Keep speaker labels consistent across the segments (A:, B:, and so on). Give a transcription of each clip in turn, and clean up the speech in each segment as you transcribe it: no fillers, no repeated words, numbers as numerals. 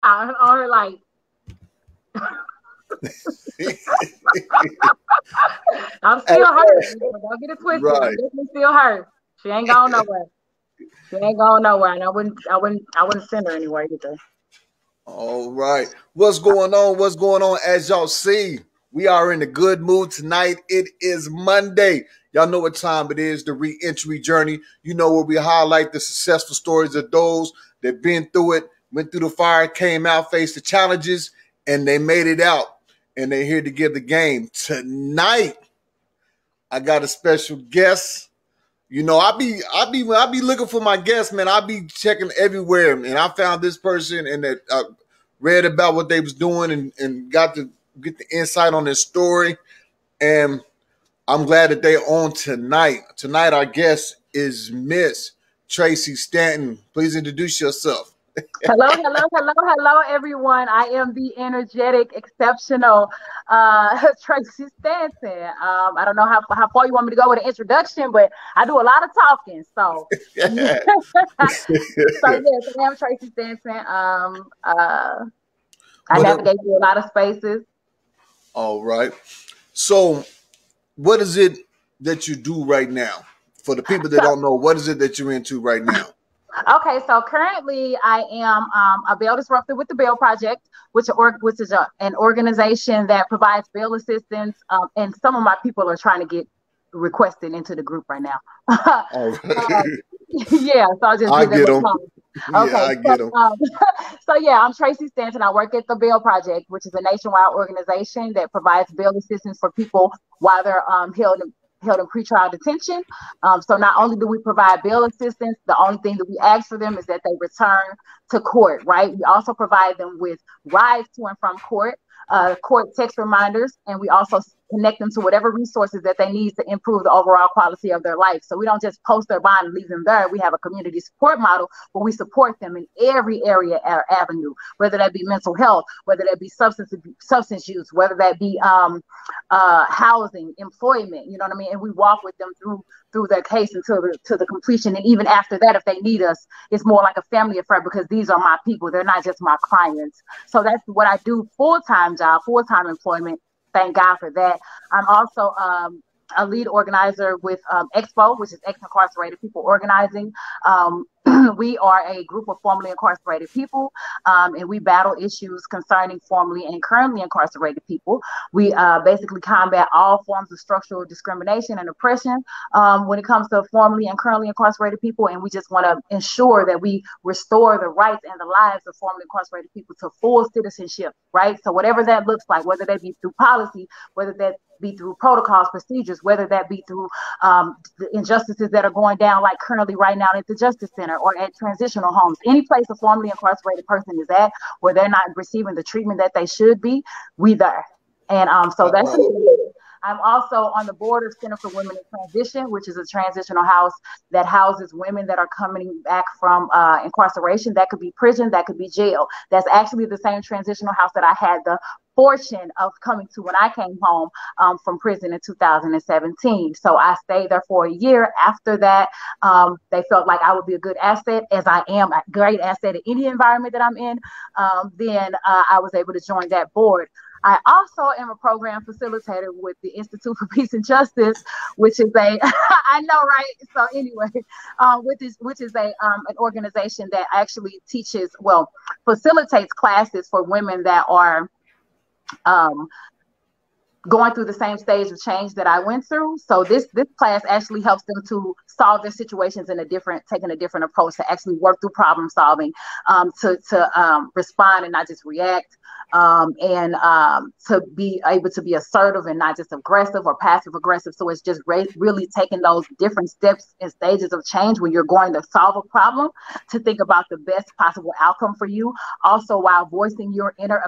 A: Or like, I'm still hurt. Don't get it twisted.
B: Right.
A: I'm definitely still hurt. She ain't going nowhere. She ain't going nowhere, and I wouldn't send her anywhere either.
B: All right. What's going on? What's going on? As y'all see, we are in a good mood tonight. It is Monday. Y'all know what time it is, the re-entry journey. You know where we highlight the successful stories of those that been through it, went through the fire, came out, faced the challenges, and they made it out. And they're here to give the game. Tonight, I got a special guest. You know, I be looking for my guests, man. I be checking everywhere, and I found this person, and that read about what they was doing, and got to get the insight on their story. And I'm glad that they're on tonight. Tonight, our guest is Miss Tracy Stanton. Please introduce yourself.
A: Hello, everyone. I am the energetic, exceptional Tracy Stanton. I don't know how far you want me to go with an introduction, but I do a lot of talking. So, so yes, I am Tracy Stanton. I navigate through a lot of spaces.
B: All right. So, what is it that you do right now? For the people that don't know, what is it that you're into right now?
A: Okay, so currently I am a bail disruptor with the Bail Project, which is an organization that provides bail assistance, and some of my people are trying to get requested into the group right now. Yeah, so I'll just
B: I get them.
A: Okay,
B: yeah, I get them.
A: So yeah, I'm Tracy Stanton. I work at the Bail Project, which is a nationwide organization that provides bail assistance for people while they're held in pretrial detention. So not only do we provide bail assistance, the only thing that we ask for them is that they return to court, right? We also provide them with rides to and from court text reminders, and we also connect them to whatever resources that they need to improve the overall quality of their life. So we don't just post their bond and leave them there. We have a community support model where we support them in every area or avenue, whether that be mental health, whether that be substance use, whether that be housing, employment, you know what I mean? And we walk with them through their case until the completion. And even after that, if they need us, it's more like a family affair because these are my people. They're not just my clients. So that's what I do, full-time job, full-time employment. Thank God for that. I'm also a lead organizer with Expo, which is ex-incarcerated people organizing. We are a group of formerly incarcerated people, and we battle issues concerning formerly and currently incarcerated people. We basically combat all forms of structural discrimination and oppression when it comes to formerly and currently incarcerated people, and we just want to ensure that we restore the rights and the lives of formerly incarcerated people to full citizenship, right? So whatever that looks like, whether that be through policy, whether that be through protocols, procedures, whether that be through the injustices that are going down like currently right now at the Justice Center or at transitional homes, any place a formerly incarcerated person is at where they're not receiving the treatment that they should be, we there. And so that's I'm also on the board of Center for Women in Transition, which is a transitional house that houses women that are coming back from incarceration. That could be prison, that could be jail. That's actually the same transitional house that I had the fortune of coming to when I came home from prison in 2017. So I stayed there for a year. After that, they felt like I would be a good asset, as I am a great asset in any environment that I'm in. Then I was able to join that board. I also am a program facilitator with the Institute for Peace and Justice, which is I know, right? So anyway, which is an organization that actually facilitates classes for women that are going through the same stage of change that I went through. So this class actually helps them to solve their situations taking a different approach, to actually work through problem solving, to respond and not just react, and to be able to be assertive and not just aggressive or passive aggressive. So it's just really taking those different steps and stages of change when you're going to solve a problem to think about the best possible outcome for you. Also, while voicing your inner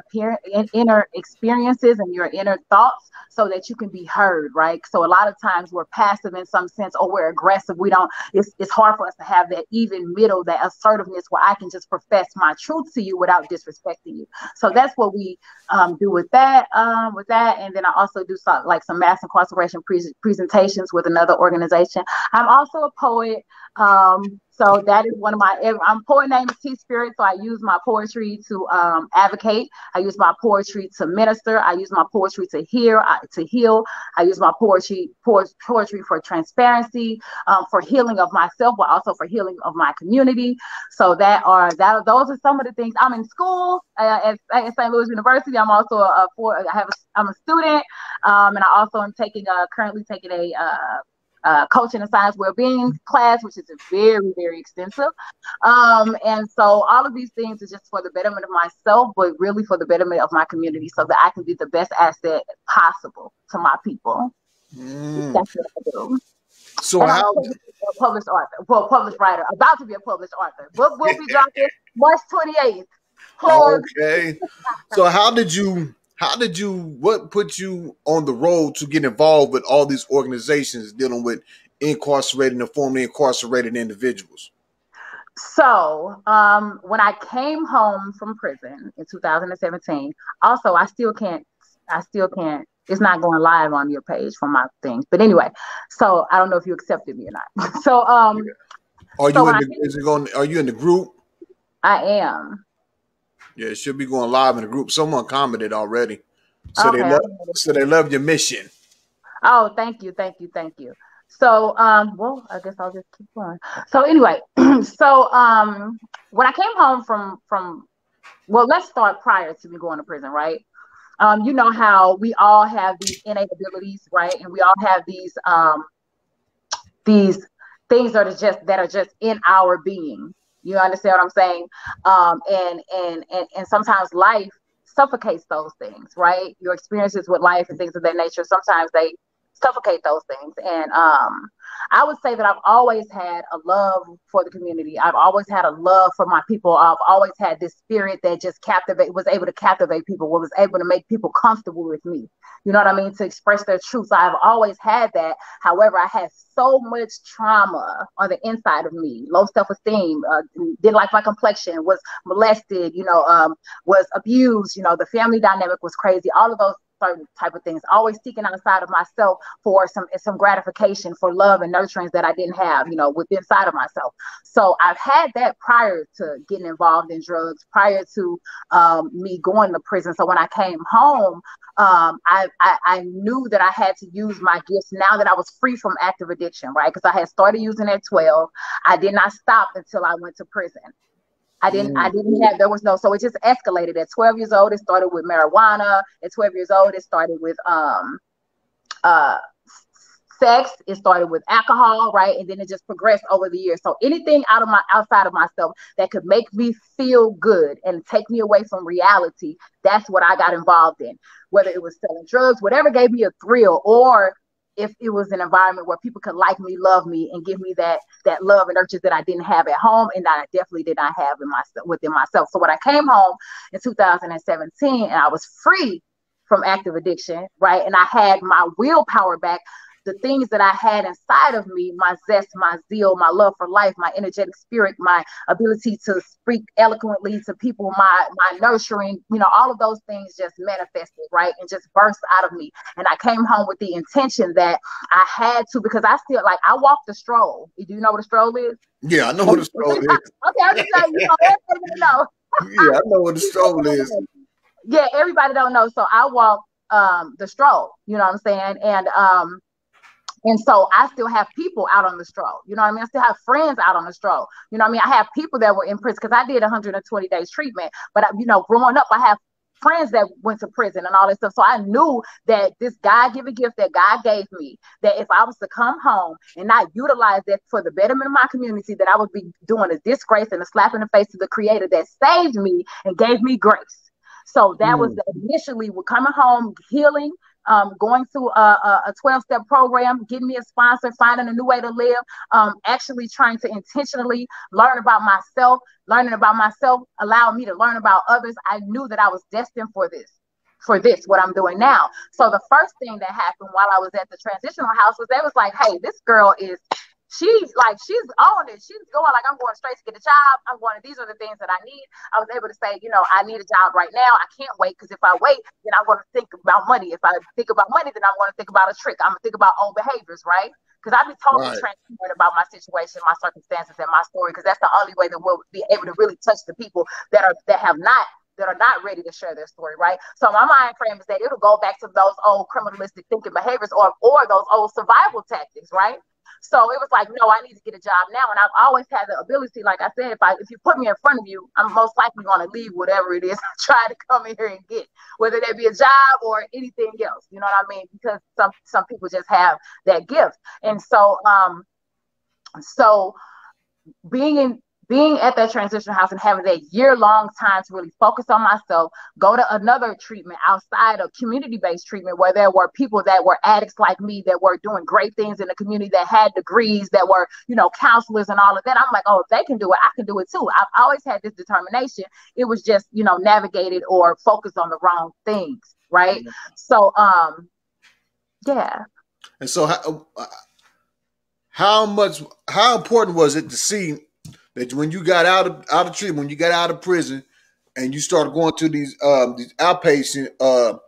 A: experiences and your inner thoughts, so that you can be heard, right? So a lot of times we're passive in some sense, or we're aggressive. It's hard for us to have that even middle, that assertiveness where I can just profess my truth to you without disrespecting you. So that's what we do with that. And then I also do some mass incarceration presentations with another organization. I'm also a poet. So that is one of my, I'm poet name is T Spirit. So I use my poetry to advocate. I use my poetry to minister. I use my poetry to heal. I use my poetry for transparency, for healing of myself, but also for healing of my community. So those are some of the things. I'm in school at St. Louis University. I'm also I'm a student, and I also am currently taking a coaching and science well-being class, which is very, very extensive. And so all of these things are just for the betterment of myself, but really for the betterment of my community, so that I can be the best asset possible to my people. That's what I do.
B: So
A: and
B: how?
A: I'm a published author, published writer, about to be a published author. Book will be dropping March 28th.
B: Okay. So what put you on the road to get involved with all these organizations dealing with incarcerated and formerly incarcerated individuals?
A: So when I came home from prison in 2017, also I still can't, it's not going live on your page for my things. But anyway, so I don't know if you accepted me or not. So
B: are you in the group?
A: I am.
B: Yeah, it should be going live in the group. Someone commented already. So they love your mission.
A: Oh, thank you. So, well, I guess I'll just keep going. So anyway, so when I came home from well, let's start prior to me going to prison, right? You know how we all have these innate abilities, right? And we all have these things that are just in our being. You understand what I'm saying? And sometimes life suffocates those things, right? Your experiences with life and things of that nature, sometimes they suffocate those things. And I would say that I've always had a love for the community. I've always had a love for my people. I've always had this spirit that just was able to captivate people, was able to make people comfortable with me. You know what I mean? To express their truth. So I've always had that. However, I had so much trauma on the inside of me, low self-esteem, didn't like my complexion, was molested, was abused, the family dynamic was crazy, all of those certain type of things, always seeking outside of myself for some gratification, for love and nurturance that I didn't have, within inside of myself. So I've had that prior to getting involved in drugs, prior to me going to prison. So when I came home, I knew that I had to use my gifts now that I was free from active addiction, right? Because I had started using at 12. I did not stop until I went to prison. There was no, so it just escalated. At 12 years old, it started with marijuana. At 12 years old, it started with sex. It started with alcohol, right? And then it just progressed over the years. So anything outside of myself that could make me feel good and take me away from reality, that's what I got involved in. Whether it was selling drugs, whatever gave me a thrill, or if it was an environment where people could like me, love me, and give me that love and nurture that I didn't have at home, and that I definitely did not have within myself. So when I came home in 2017 and I was free from active addiction, right, and I had my willpower back, the things that I had inside of me, my zest, my zeal, my love for life, my energetic spirit, my ability to speak eloquently to people, my nurturing, all of those things just manifested, right, and just burst out of me. And I came home with the intention that I had to, because I still, I walk the stroll. Do you know what a stroll is?
B: Yeah, I know what a stroll is.
A: Okay, I'm just saying, everybody know.
B: Yeah, I know what a stroll is.
A: Yeah, everybody don't know. So I walk the stroll, you know what I'm saying? And so I still have people out on the stroll. You know what I mean? I still have friends out on the stroll. You know what I mean? I have people that were in prison because I did 120 days treatment. But, growing up, I have friends that went to prison and all that stuff. So I knew that this God-given gift that God gave me, that if I was to come home and not utilize that for the betterment of my community, that I would be doing a disgrace and a slap in the face to the Creator that saved me and gave me grace. So that was initially coming home, healing, going through a 12-step program, getting me a sponsor, finding a new way to live, actually trying to intentionally learning about myself, allowing me to learn about others. I knew that I was destined for this, what I'm doing now. So the first thing that happened while I was at the transitional house was they was like, hey, this girl is, she got a gift. She got a gift. She got a gift. And I was like, okay, cool. So I she's on it. She's going like, I'm going straight to get a job. I'm going, these are the things that I need. I was able to say, you know, I need a job right now. I can't wait, because if I wait, then I'm going to think about money. If I think about money, then I'm going to think about a trick. I'm going to think about old behaviors, right? Because I've been totally transparent about my situation, my circumstances, and my story, because that's the only way that we'll be able to really touch the people that are not ready to share their story, right? So my mind frame is that it'll go back to those old criminalistic thinking behaviors or those old survival tactics, right? So it was like, no, I need to get a job now. And I've always had the ability, like I said, if you put me in front of you, I'm most likely going to leave whatever it is try to come in here and get, whether that be a job or anything else. You know what I mean? Because some people just have that gift. And so being at that transition house and having that year-long time to really focus on myself, go to another treatment outside of community-based treatment where there were people that were addicts like me that were doing great things in the community, that had degrees, that were, you know, counselors and all of that. I'm like, oh, if they can do it, I can do it too. I've always had this determination. It was just, you know, navigated or focused on the wrong things, right? So, yeah.
B: And so how important was it to see that when you got out of treatment, when you got out of prison, and you started going to these outpatient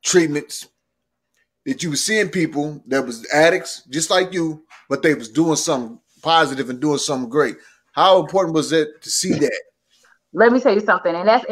B: treatments, that you were seeing people that was addicts just like you, but they was doing something positive and doing something great? How important was it to see that?
A: Let me tell you something, and that's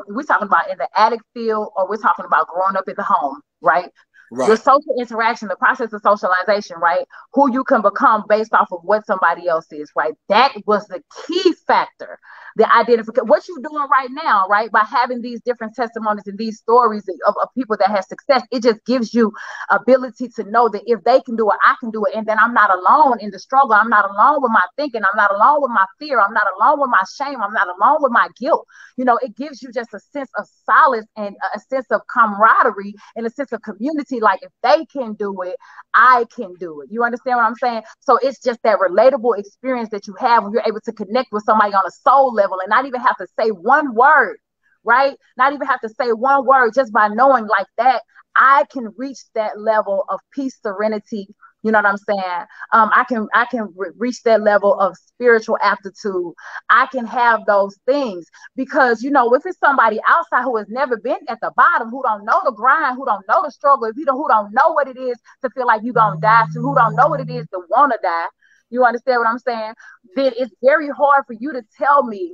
A: we're talking about in the addict field, or we're talking about growing up in the home, right? Right. Your social interaction, the process of socialization, right? Who you can become based off of what somebody else is, right? That was the key factor. The identification, what you're doing right now, right? By having these different testimonies and these stories of people that have success, it just gives you ability to know that if they can do it, I can do it. And then I'm not alone in the struggle. I'm not alone with my thinking. I'm not alone with my fear. I'm not alone with my shame. I'm not alone with my guilt. You know, it gives you just a sense of solace and a sense of camaraderie and a sense of community. Like, if they can do it, I can do it. You understand what I'm saying? So it's just that relatable experience that you have when you're able to connect with somebody on a soul level and not even have to say one word, right? Not even have to say one word, just by knowing like that, I can reach that level of peace, serenity. You know what I'm saying? I can reach that level of spiritual aptitude. I can have those things because, you know, if it's somebody outside who has never been at the bottom, who don't know the grind, who don't know the struggle, who don't know what it is to feel like you're going to die, who don't know what it is to want to die, you understand what I'm saying? Then it's very hard for you to tell me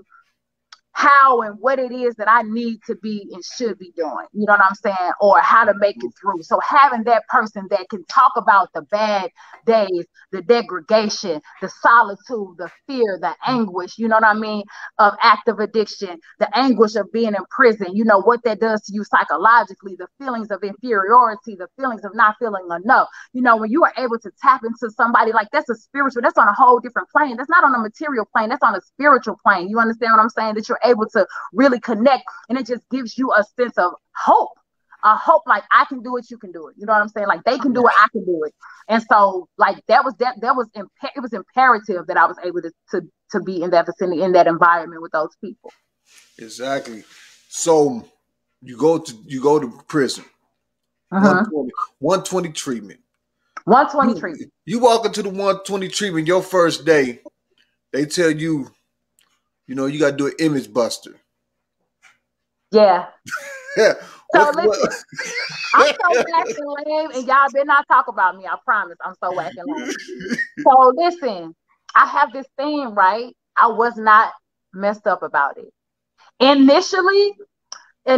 A: how and what it is that I need to be and should be doing, you know what I'm saying? Or how to make it through. So having that person that can talk about the bad days, the degradation, the solitude, the fear, the anguish, you know what I mean, of active addiction, the anguish of being in prison, you know, what that does to you psychologically, the feelings of inferiority, the feelings of not feeling enough. You know, when you are able to tap into somebody like that's a spiritual, that's on a whole different plane. That's not on a material plane. That's on a spiritual plane. You understand what I'm saying? That you're able to really connect, and it just gives you a sense of hope. A hope like I can do it, you can do it. You know what I'm saying? Like they can do it, I can do it. And so like it was imperative that I was able to be in that vicinity, in that environment with those people.
B: Exactly. So you go to prison. 120 treatment.
A: 120 treatment.
B: You walk into the 120 treatment your first day, they tell you, you know, you got to do an image buster.
A: Yeah.
B: Yeah.
A: So listen, I'm so whack and lame, and y'all better not talk about me. I promise, I'm so whack and lame. So listen, I have this thing, right? I was not messed up about it. Initially, I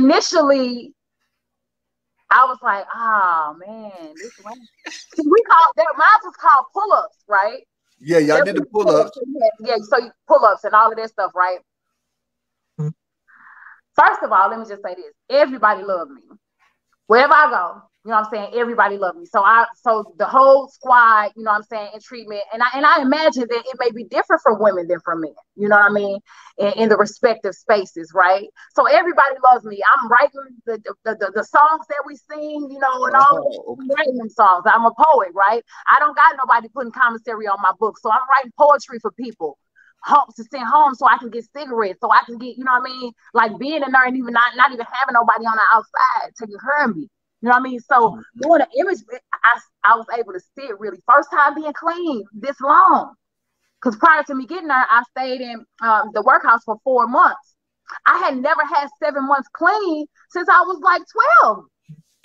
A: was like, oh man, this one. We called that. Mine was called pull-ups, right?
B: Yeah, y'all did the pull-ups.
A: Yeah, so pull-ups and all of that stuff, right? First of all, let me just say this. Everybody loved me. Wherever I go, you know what I'm saying? Everybody loved me. So the whole squad, you know what I'm saying, in treatment. And I imagine that it may be different for women than for men, you know what I mean? In the respective spaces, right? So everybody loves me. I'm writing the songs that we sing, you know, and all I'm writing them songs. I'm a poet, right? I don't got nobody putting commentary on my book. So I'm writing poetry for people. Home to send home so I can get cigarettes, so I can get, you know what I mean, like being in there and even not even having nobody on the outside taking care of me. You You know what I mean? So doing an image, I was able to sit really first time being clean this long. Because prior to me getting there, I stayed in the workhouse for 4 months. I had never had 7 months clean since I was like 12.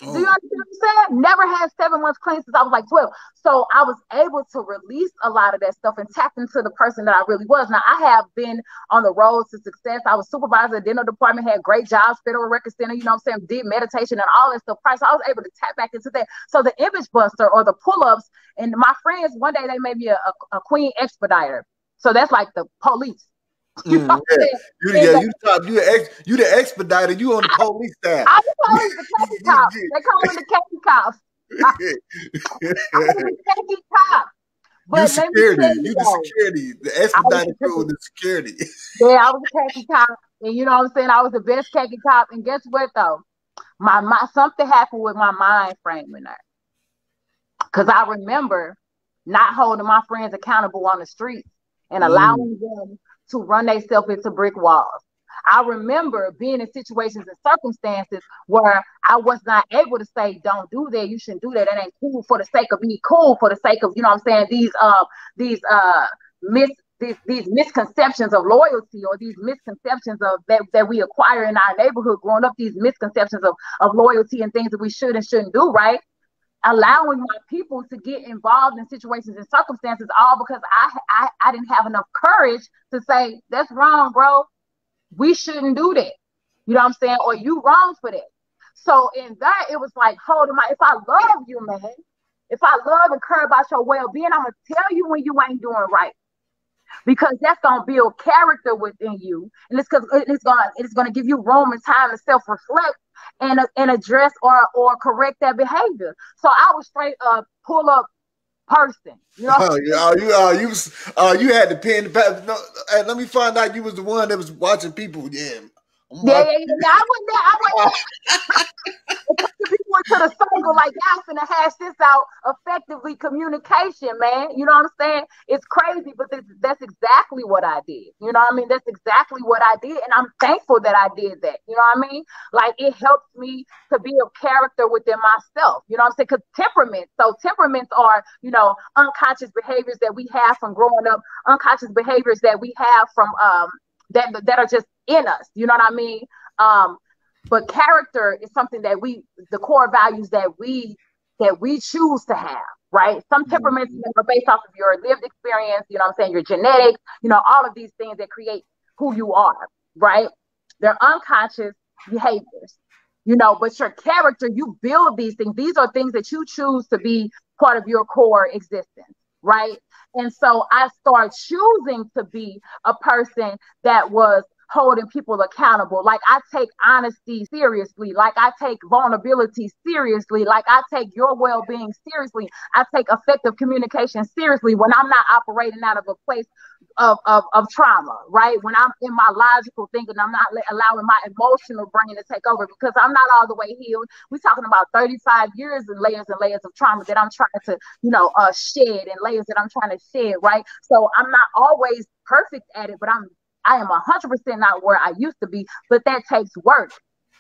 A: Do you understand what I'm saying? Never had 7 months clean since I was like 12. So I was able to release a lot of that stuff and tap into the person that I really was. Now, I have been on the road to success. I was supervisor at the dental department, had great jobs, Federal Record Center, you know what I'm saying, did meditation and all that stuff. So I was able to tap back into that. So the image buster or the pull-ups, and my friends, one day they made me a queen expediter. So that's like the police.
B: You the expediter. You on the police staff.
A: I was always the khaki cop. They call me the khaki cop. I was the khaki cop.
B: But you security. You the security. The expediter crew, the security.
A: Yeah, I was a khaki cop, and you know what I'm saying. I was the best khaki cop. And guess what though? My something happened with my mind frame in there. Because I remember not holding my friends accountable on the streets and allowing them to run themselves into brick walls. I remember being in situations and circumstances where I was not able to say, don't do that, you shouldn't do that, that ain't cool, for the sake of being cool, for the sake of, you know what I'm saying, these misconceptions of loyalty, or these misconceptions of that we acquire in our neighborhood growing up, these misconceptions of loyalty and things that we should and shouldn't do, right? Allowing my people to get involved in situations and circumstances, all because I didn't have enough courage to say, that's wrong, bro. We shouldn't do that. You know what I'm saying? Or you wrong for that. So in that, it was like, if I love you, man, if I love and care about your well-being, I'm going to tell you when you ain't doing right. Because that's going to build character within you. And it's going to give you room and time to self-reflect and address or correct that behavior. So I was straight up pull up person. You know?
B: You had the pen. No, let me find out you was the one that was watching people. Yeah.
A: I went there. People into the circle like y'all finna hash this out effectively. Communication, man. You know what I'm saying? It's crazy, but that's exactly what I did. You know what I mean? That's exactly what I did, and I'm thankful that I did that. You know what I mean? Like, it helps me to build character within myself. You know what I'm saying? Because temperaments are, you know, unconscious behaviors that we have from growing up, unconscious behaviors that we have from that are just in us. You know what I mean? But character is something that the core values that we choose to have, right? Some temperaments are based off of your lived experience, you know what I'm saying, your genetics, you know, all of these things that create who you are, right? They're unconscious behaviors, you know, but your character, you build these things. These are things that you choose to be part of your core existence, right? And so I started choosing to be a person that was holding people accountable. Like, I take honesty seriously. Like, I take vulnerability seriously. Like, I take your well-being seriously. I take effective communication seriously when I'm not operating out of a place of trauma, right? When I'm in my logical thinking, I'm not allowing my emotional brain to take over, because I'm not all the way healed. We're talking about 35 years and layers of trauma that I'm trying to, you know, shed, and layers that I'm trying to shed, right? So I'm not always perfect at it, but I am 100% not where I used to be, but that takes work.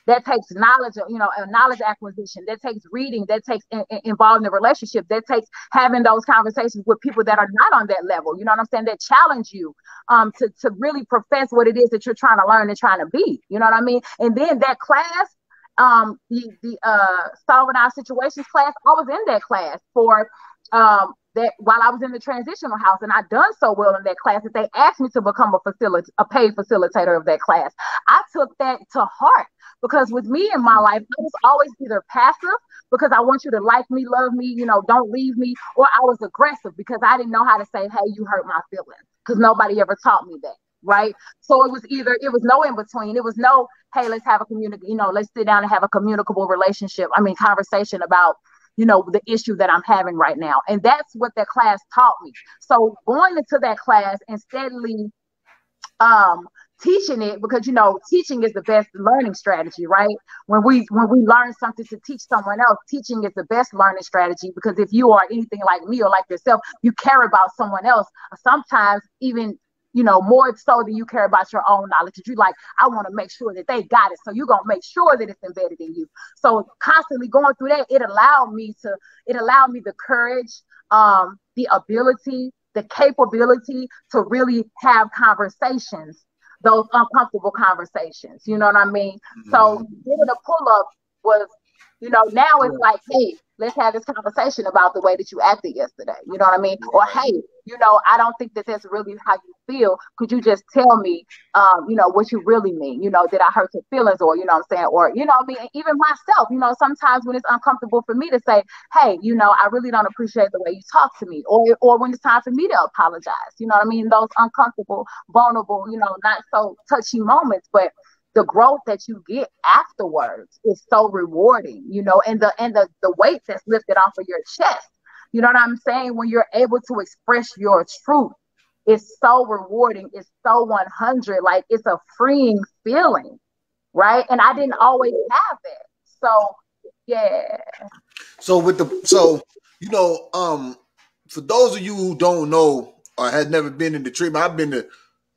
A: That takes knowledge, you know, knowledge acquisition. That takes reading. That takes involving a relationship. That takes having those conversations with people that are not on that level. You know what I'm saying? That challenge you to really profess what it is that you're trying to learn and trying to be. You know what I mean? And then that class, the solving our situations class, I was in that class for that while I was in the transitional house, and I done so well in that class that they asked me to become a paid facilitator of that class. I took that to heart, because with me in my life, I was always either passive, because I want you to like me, love me, you know, don't leave me, or I was aggressive because I didn't know how to say, hey, you hurt my feelings, because nobody ever taught me that. Right. So it was no in between. It was no, hey, let's have let's sit down and have a communicable conversation about, you know, the issue that I'm having right now. And that's what that class taught me. So going into that class and steadily teaching it, because, you know, teaching is the best learning strategy, right? When we learn something to teach someone else, teaching is the best learning strategy, because if you are anything like me or like yourself, you care about someone else, sometimes even more so than you care about your own knowledge. You like, I want to make sure that they got it. So you're going to make sure that it's embedded in you. So constantly going through that, it allowed me the courage, the ability, the capability to really have conversations, those uncomfortable conversations. You know what I mean? Mm-hmm. So doing a pull-up was, now it's like, hey, let's have this conversation about the way that you acted yesterday. You know what I mean? Or, hey, I don't think that that's really how you feel. Could you just tell me, what you really mean? Did I hurt your feelings? Or, what I'm saying? Or, I mean, even myself, sometimes when it's uncomfortable for me to say, hey, I really don't appreciate the way you talk to me. Or when it's time for me to apologize. You know what I mean? Those uncomfortable, vulnerable, not so touchy moments, but the growth that you get afterwards is so rewarding, and the weight that's lifted off of your chest. You know what I'm saying? When you're able to express your truth, it's so rewarding. It's so 100. Like, it's a freeing feeling, right? And I didn't always have that. So, yeah.
B: So for those of you who don't know or had never been in the treatment,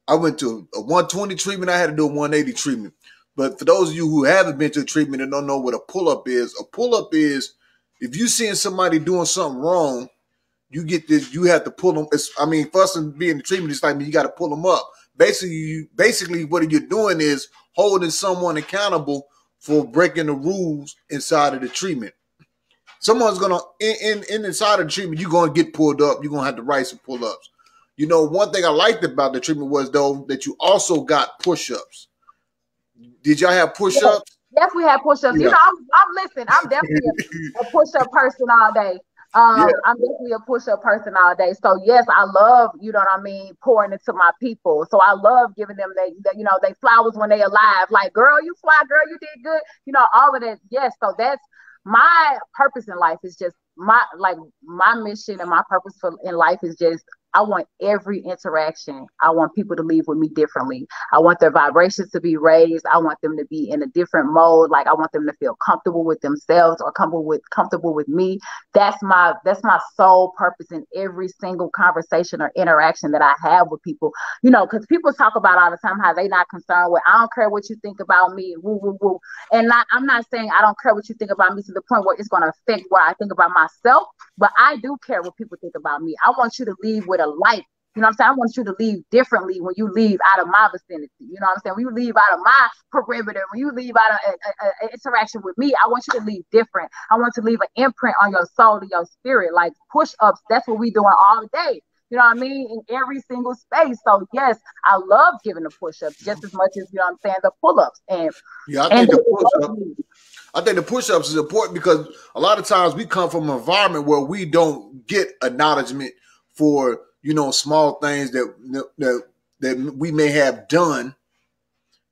B: I went to a 120 treatment. I had to do a 180 treatment. But for those of you who haven't been to a treatment and don't know what a pull-up is if you seeing somebody doing something wrong, you have to pull them. For us to be in the treatment, it's like you got to pull them up. Basically, what you're doing is holding someone accountable for breaking the rules inside of the treatment. Someone's gonna inside of the treatment, you're gonna get pulled up. You're gonna have to write some pull-ups. One thing I liked about the treatment was, though, that you also got push-ups. Did y'all have push-ups?
A: Yes, we had push-ups. Yeah. I'm definitely a push-up person all day. I'm definitely a push-up person all day. So, yes, I love, pouring into my people. So I love giving them they flowers when they alive. Like, girl, you fly, girl, you did good. All of that. Yes, so that's my purpose in life is just my mission and my purpose in life is just, I want every interaction. I want people to leave with me differently. I want their vibrations to be raised. I want them to be in a different mode. Like, I want them to feel comfortable with themselves or comfortable with me. That's my sole purpose in every single conversation or interaction that I have with people. Because people talk about all the time how they not concerned with, I don't care what you think about me, woo, woo, woo. And I'm not saying I don't care what you think about me to the point where it's going to affect what I think about myself, but I do care what people think about me. I want you to leave with a light. You know what I'm saying? I want you to leave differently when you leave out of my vicinity. You know what I'm saying? When you leave out of my perimeter, when you leave out of an interaction with me, I want you to leave different. I want to leave an imprint on your soul and your spirit. Like, push-ups, that's what we doing all day. You know what I mean? In every single space. So, yes, I love giving the push-ups just as much as, the pull-ups. And
B: yeah, I think the push-ups is important because a lot of times we come from an environment where we don't get acknowledgement for, small things that we may have done,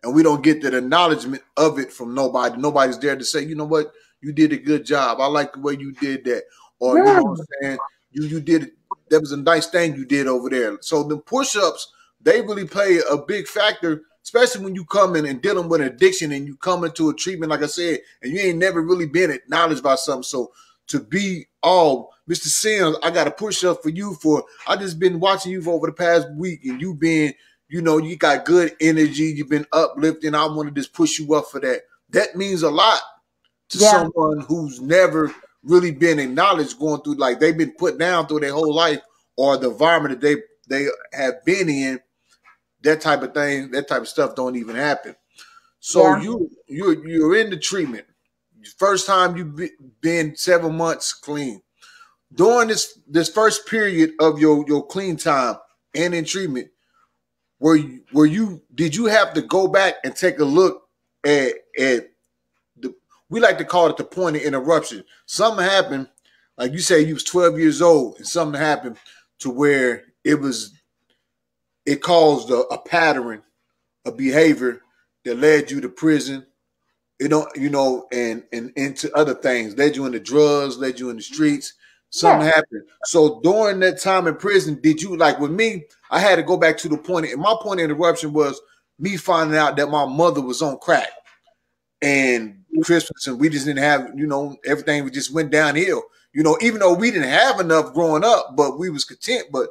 B: and we don't get that acknowledgement of it from nobody. Nobody's there to say, you know what, you did a good job. I like the way you did that. Or, you know what I'm saying, you did it. That was a nice thing you did over there. So the push-ups, they really play a big factor, especially when you come in and dealing with addiction and you come into a treatment, like I said, and you ain't never really been acknowledged by something. So to be all, Mr. Sims, I got a push-up for you I just been watching you for over the past week, and you been, you got good energy. You've been uplifting. I want to just push you up for that. That means a lot to someone who's never really been acknowledged, going through, like, they've been put down through their whole life, or the environment that they have been in. That type of thing, that type of stuff don't even happen. So you're in the treatment. First time you've been 7 months clean. During this first period of your clean time and in treatment, did you have to go back and take a look at we like to call it the point of interruption. Something happened, like you say, you was 12 years old, and something happened to where it caused a pattern of behavior that led you to prison, and into other things, led you into drugs, led you in the streets. Something happened. So during that time in prison, did you, like with me, I had to go back to the point, and my point of interruption was me finding out that my mother was on crack. And Christmas, and we just didn't have, everything, we just went downhill. Even though we didn't have enough growing up, but we was content. But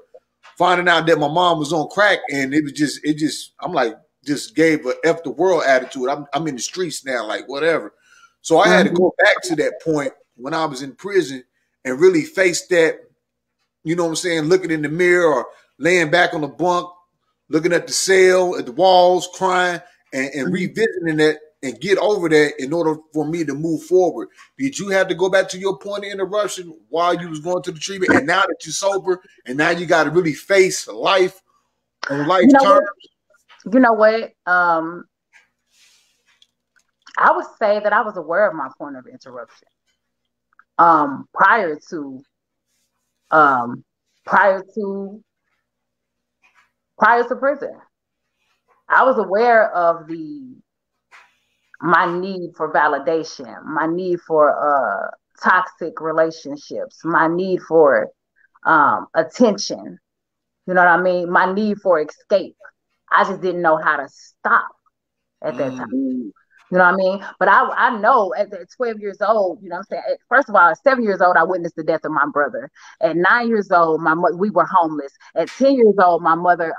B: finding out that my mom was on crack, and I'm like, just gave a F the world attitude. I'm in the streets now, like whatever. So I had to go back to that point when I was in prison and really face that, you know what I'm saying, looking in the mirror or laying back on the bunk, looking at the cell, at the walls, crying, and revisiting that and get over that in order for me to move forward. Did you have to go back to your point of interruption while you was going to the treatment? And now that you're sober and now you got to really face life on life terms?
A: You know what? I would say that I was aware of my point of interruption prior to prison. I was aware of my need for validation, my need for toxic relationships, my need for attention. You know what I mean? My need for escape. I just didn't know how to stop at that time. You know what I mean? But I know at 12 years old, you know what I'm saying? First of all, at 7 years old, I witnessed the death of my brother. At 9 years old, we were homeless. At 10 years old, my mother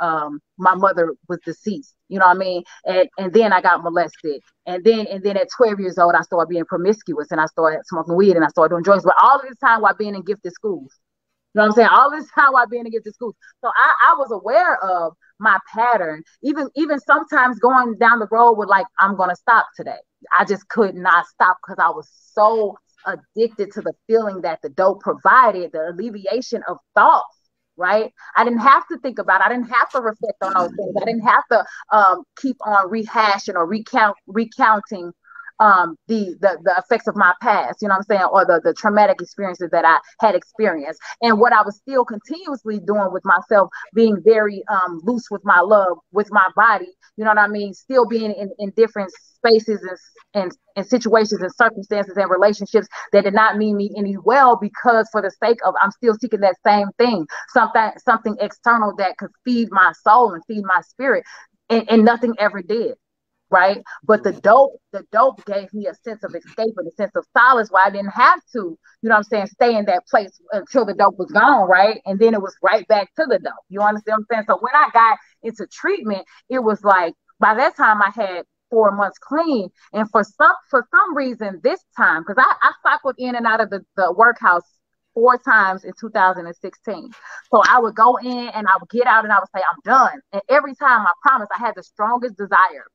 A: was deceased. You know what I mean? And then I got molested. And then at 12 years old, I started being promiscuous and I started smoking weed and I started doing drugs. But all of this time while being in gifted schools. You know what I'm saying? All this time while being in gifted schools. So I was aware of my pattern, even sometimes going down the road with like, I'm going to stop today. I just could not stop because I was so addicted to the feeling that the dope provided, the alleviation of thoughts, right? I didn't have to think about it. I didn't have to reflect on those things. I didn't have to keep on rehashing or recounting the effects of my past, you know what I'm saying, or the traumatic experiences that I had experienced. And what I was still continuously doing with myself, being very loose with my love, with my body, you know what I mean, still being in different spaces and situations and circumstances and relationships that did not mean me any well, because for the sake of, I'm still seeking that same thing, something external that could feed my soul and feed my spirit, and nothing ever did. Right. But the dope gave me a sense of escape and a sense of solace where I didn't have to, you know what I'm saying, stay in that place until the dope was gone. Right. And then it was right back to the dope. You understand what I'm saying? So when I got into treatment, it was like, by that time I had 4 months clean. And for some reason this time, because I cycled in and out of the workhouse 4 times in 2016. So I would go in and I would get out and I would say, I'm done. And every time, I promise, I had the strongest desire.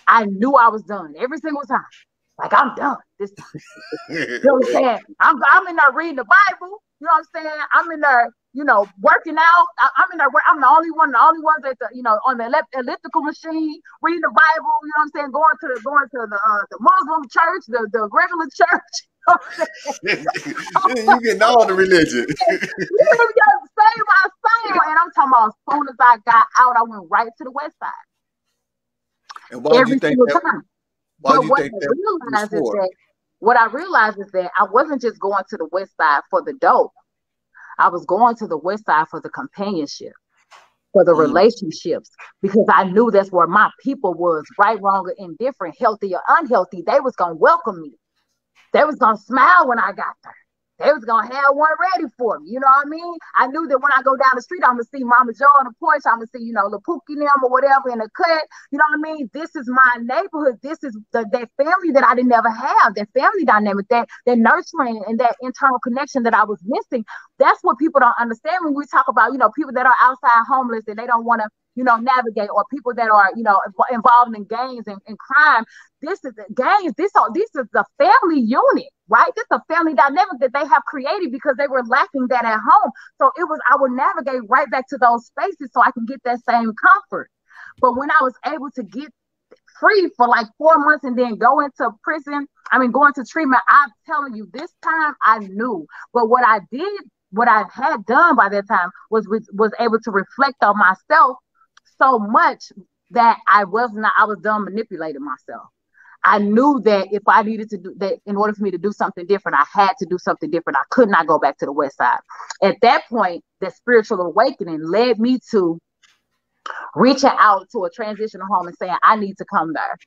A: I knew I was done every single time. Like, I'm done this time. You know what I'm saying? I'm in there reading the Bible. You know what I'm saying? I'm in there, you know, working out. I'm in there. I'm the only ones at the, you know, on the elliptical machine, reading the Bible. You know what I'm saying? Going to the Muslim church, the regular church.
B: You getting all the religion.
A: Same my soul. And I'm talking about, as soon as I got out, I went right to the West Side.
B: And why do you think that? Why do you think that?
A: What I realized is that I wasn't just going to the West Side for the dope. I was going to the West Side for the companionship, for the relationships, because I knew that's where my people was, right, wrong, or indifferent, healthy or unhealthy. They was gonna welcome me. They was gonna smile when I got there. They was gonna have one ready for me. You know what I mean? I knew that when I go down the street, I'm gonna see Mama Joe on the porch. I'm gonna see, you know, Lil Pookie them or whatever in the cut. You know what I mean? This is my neighborhood. This is that family that I didn't ever have. That family dynamic, that nurturing and that internal connection that I was missing. That's what people don't understand when we talk about, you know, people that are outside homeless and they don't want to, you know, navigate, or people that are, you know, involved in gangs and crime. This is the gangs. This is the family unit, right? This is a family dynamic that they have created because they were lacking that at home. So I would navigate right back to those spaces so I can get that same comfort. But when I was able to get free for like 4 months and then go into treatment, I'm telling you, this time I knew. But what I had done by that time was able to reflect on myself so much that I was done manipulating myself. I knew that if I needed to do that, in order for me to do something different, I had to do something different. I could not go back to the West Side. At that point, that spiritual awakening led me to reaching out to a transitional home and saying, I need to come there.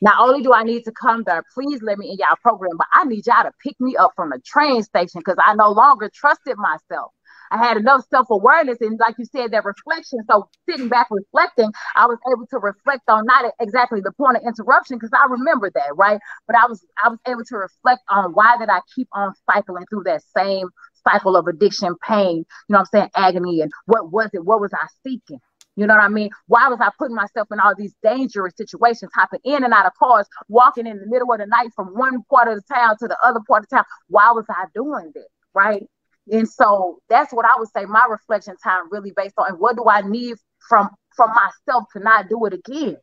A: Not only do I need to come there, please let me in y'all program, but I need y'all to pick me up from the train station because I no longer trusted myself. I had enough self-awareness, and like you said, that reflection. So sitting back reflecting, I was able to reflect on not exactly the point of interruption, because I remember that, right? But I was able to reflect on why did I keep on cycling through that same cycle of addiction, pain, agony, and what was it? What was I seeking? You know what I mean? Why was I putting myself in all these dangerous situations, hopping in and out of cars, walking in the middle of the night from one part of the town to the other part of town? Why was I doing this? Right. And so that's what I would say my reflection time really based on, and what do I need from myself to not do it again?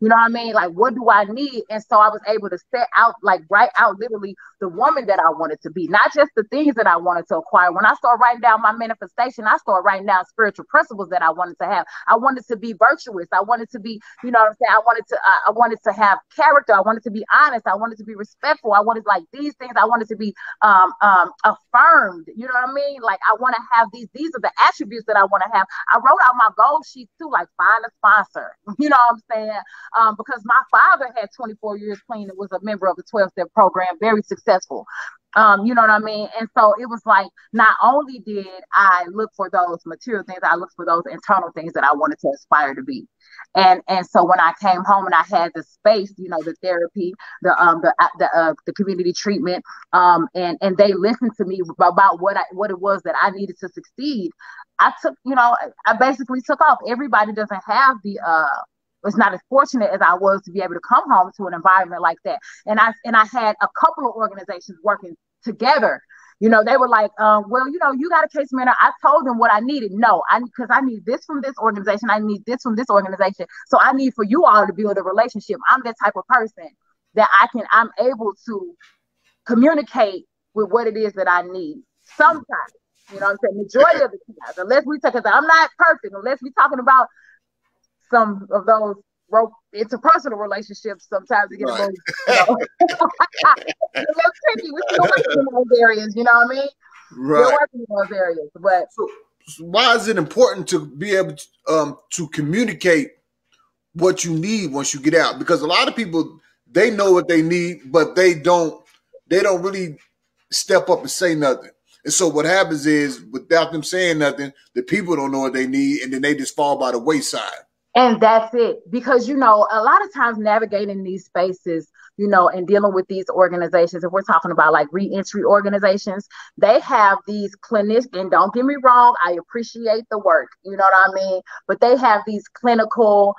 A: You know what I mean? Like, what do I need? And so I was able to set out, like, write out literally the woman that I wanted to be, not just the things that I wanted to acquire. When I started writing down my manifestation, I started writing down spiritual principles that I wanted to have. I wanted to be virtuous. I wanted to be, you know what I'm saying? I wanted to have character. I wanted to be honest. I wanted to be respectful. I wanted, like, these things. I wanted to be affirmed. You know what I mean? Like, I want to have these are the attributes that I want to have. I wrote out my goal sheet too, like find a sponsor. You know what I'm saying? Because my father had 24 years clean and was a member of the 12-step program, very successful. You know what I mean? And so it was like, not only did I look for those material things, I looked for those internal things that I wanted to aspire to be. And so when I came home and I had the space, the therapy, the community treatment, and they listened to me about what it was that I needed to succeed. I basically took off. Everybody doesn't have was not as fortunate as I was to be able to come home to an environment like that. And I had a couple of organizations working together. They were like, well, you got a case manager. I told them what I needed. No, because I need this from this organization. I need this from this organization. So I need for you all to build a relationship. I'm that type of person that I'm able to communicate with what it is that I need. Sometimes, you know what I'm saying? Majority of the times, unless because I'm not perfect, unless we're talking about some of those interpersonal relationships, sometimes it gets a little, a little tricky. We're still working in those areas, you know what I mean?
B: Right.
A: We're working in those areas. But
B: so why is it important to be able to communicate what you need once you get out? Because a lot of people, they know what they need, but they don't really step up and say nothing. And so what happens is, without them saying nothing, the people don't know what they need, and then they just fall by the wayside.
A: And that's it. Because, a lot of times navigating these spaces, and dealing with these organizations, if we're talking about like reentry organizations, they have these clinicians, and don't get me wrong, I appreciate the work, you know what I mean? But they have these clinical,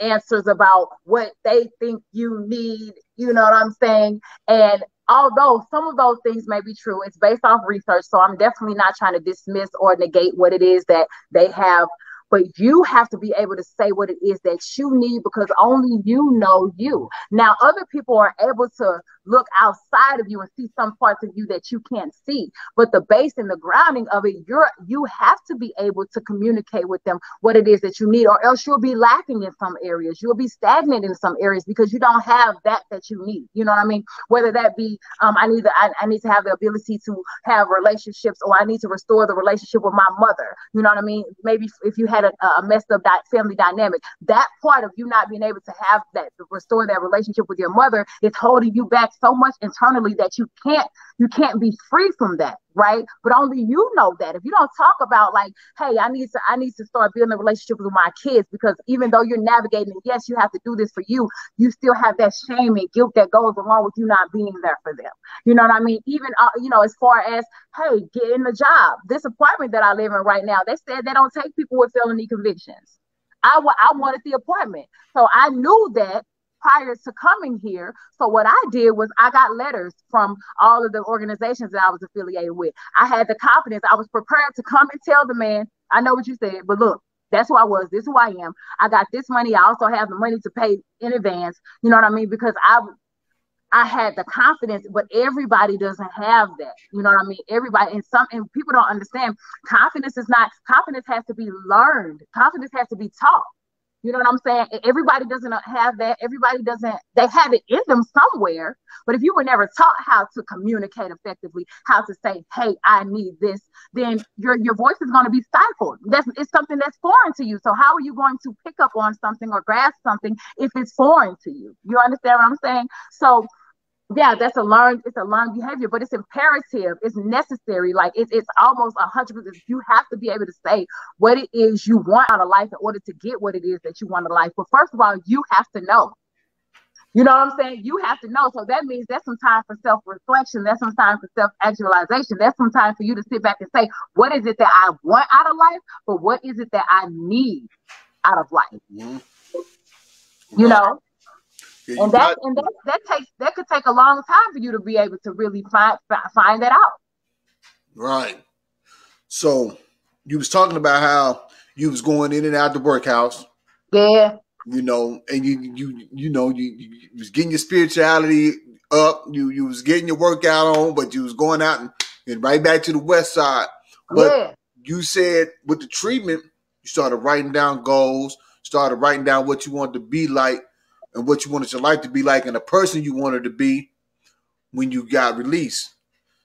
A: answers about what they think you need, you know what I'm saying? And although some of those things may be true, it's based off research. So I'm definitely not trying to dismiss or negate what it is that they have. But you have to be able to say what it is that you need, because only you know you. Now, other people are able to look outside of you and see some parts of you that you can't see. But the base and the grounding of it, you have to be able to communicate with them what it is that you need, or else you'll be lacking in some areas. You'll be stagnant in some areas because you don't have that you need. You know what I mean? Whether that be, I need to have the ability to have relationships, or I need to restore the relationship with my mother. You know what I mean? Maybe if you had a messed up family dynamic, that part of you not being able to have that, to restore that relationship with your mother, is holding you back so much internally that you can't be free from that, right? But only you know that. If you don't talk about like, hey, I need to start building a relationship with my kids, because even though you're navigating, yes, you have to do this for you, you still have that shame and guilt that goes along with you not being there for them. You know what I mean? Even as far as, hey, getting a job. This apartment that I live in right now, they said they don't take people with felony convictions. I wanted the apartment, so I knew that prior to coming here. So what I did was I got letters from all of the organizations that I was affiliated with. I had the confidence. I was prepared to come and tell the man, I know what you said, but look, that's who I was. This is who I am. I got this money. I also have the money to pay in advance. You know what I mean? Because I had the confidence, but everybody doesn't have that. You know what I mean? Everybody, and people don't understand. Confidence has to be learned. Confidence has to be taught. You know what I'm saying? Everybody doesn't have that. They have it in them somewhere. But if you were never taught how to communicate effectively, how to say, hey, I need this, then your voice is going to be stifled. It's something that's foreign to you. So how are you going to pick up on something or grasp something if it's foreign to you? You understand what I'm saying? So Yeah, it's a learned behavior, but it's imperative, it's necessary. Like it's almost 100%. You have to be able to say what it is you want out of life in order to get what it is that you want out of life. But first of all, you have to know. You know what I'm saying? You have to know. So that means that's some time for self-reflection. That's some time for self-actualization. That's some time for you to sit back and say, what is it that I want out of life? But what is it that I need out of life?
B: Mm-hmm.
A: You
B: Right.
A: know?
B: Yeah,
A: And that could take a long time for you to be able to really find that out.
B: Right. So you was talking about how you was going in and out the workhouse.
A: Yeah.
B: You know, and you was getting your spirituality up. You was getting your workout on, but you was going out and right back to the west side. But
A: Yeah.
B: you said with the treatment, you started writing down goals, started writing down what you wanted to be like and what you wanted your life to be like and the person you wanted to be when you got released.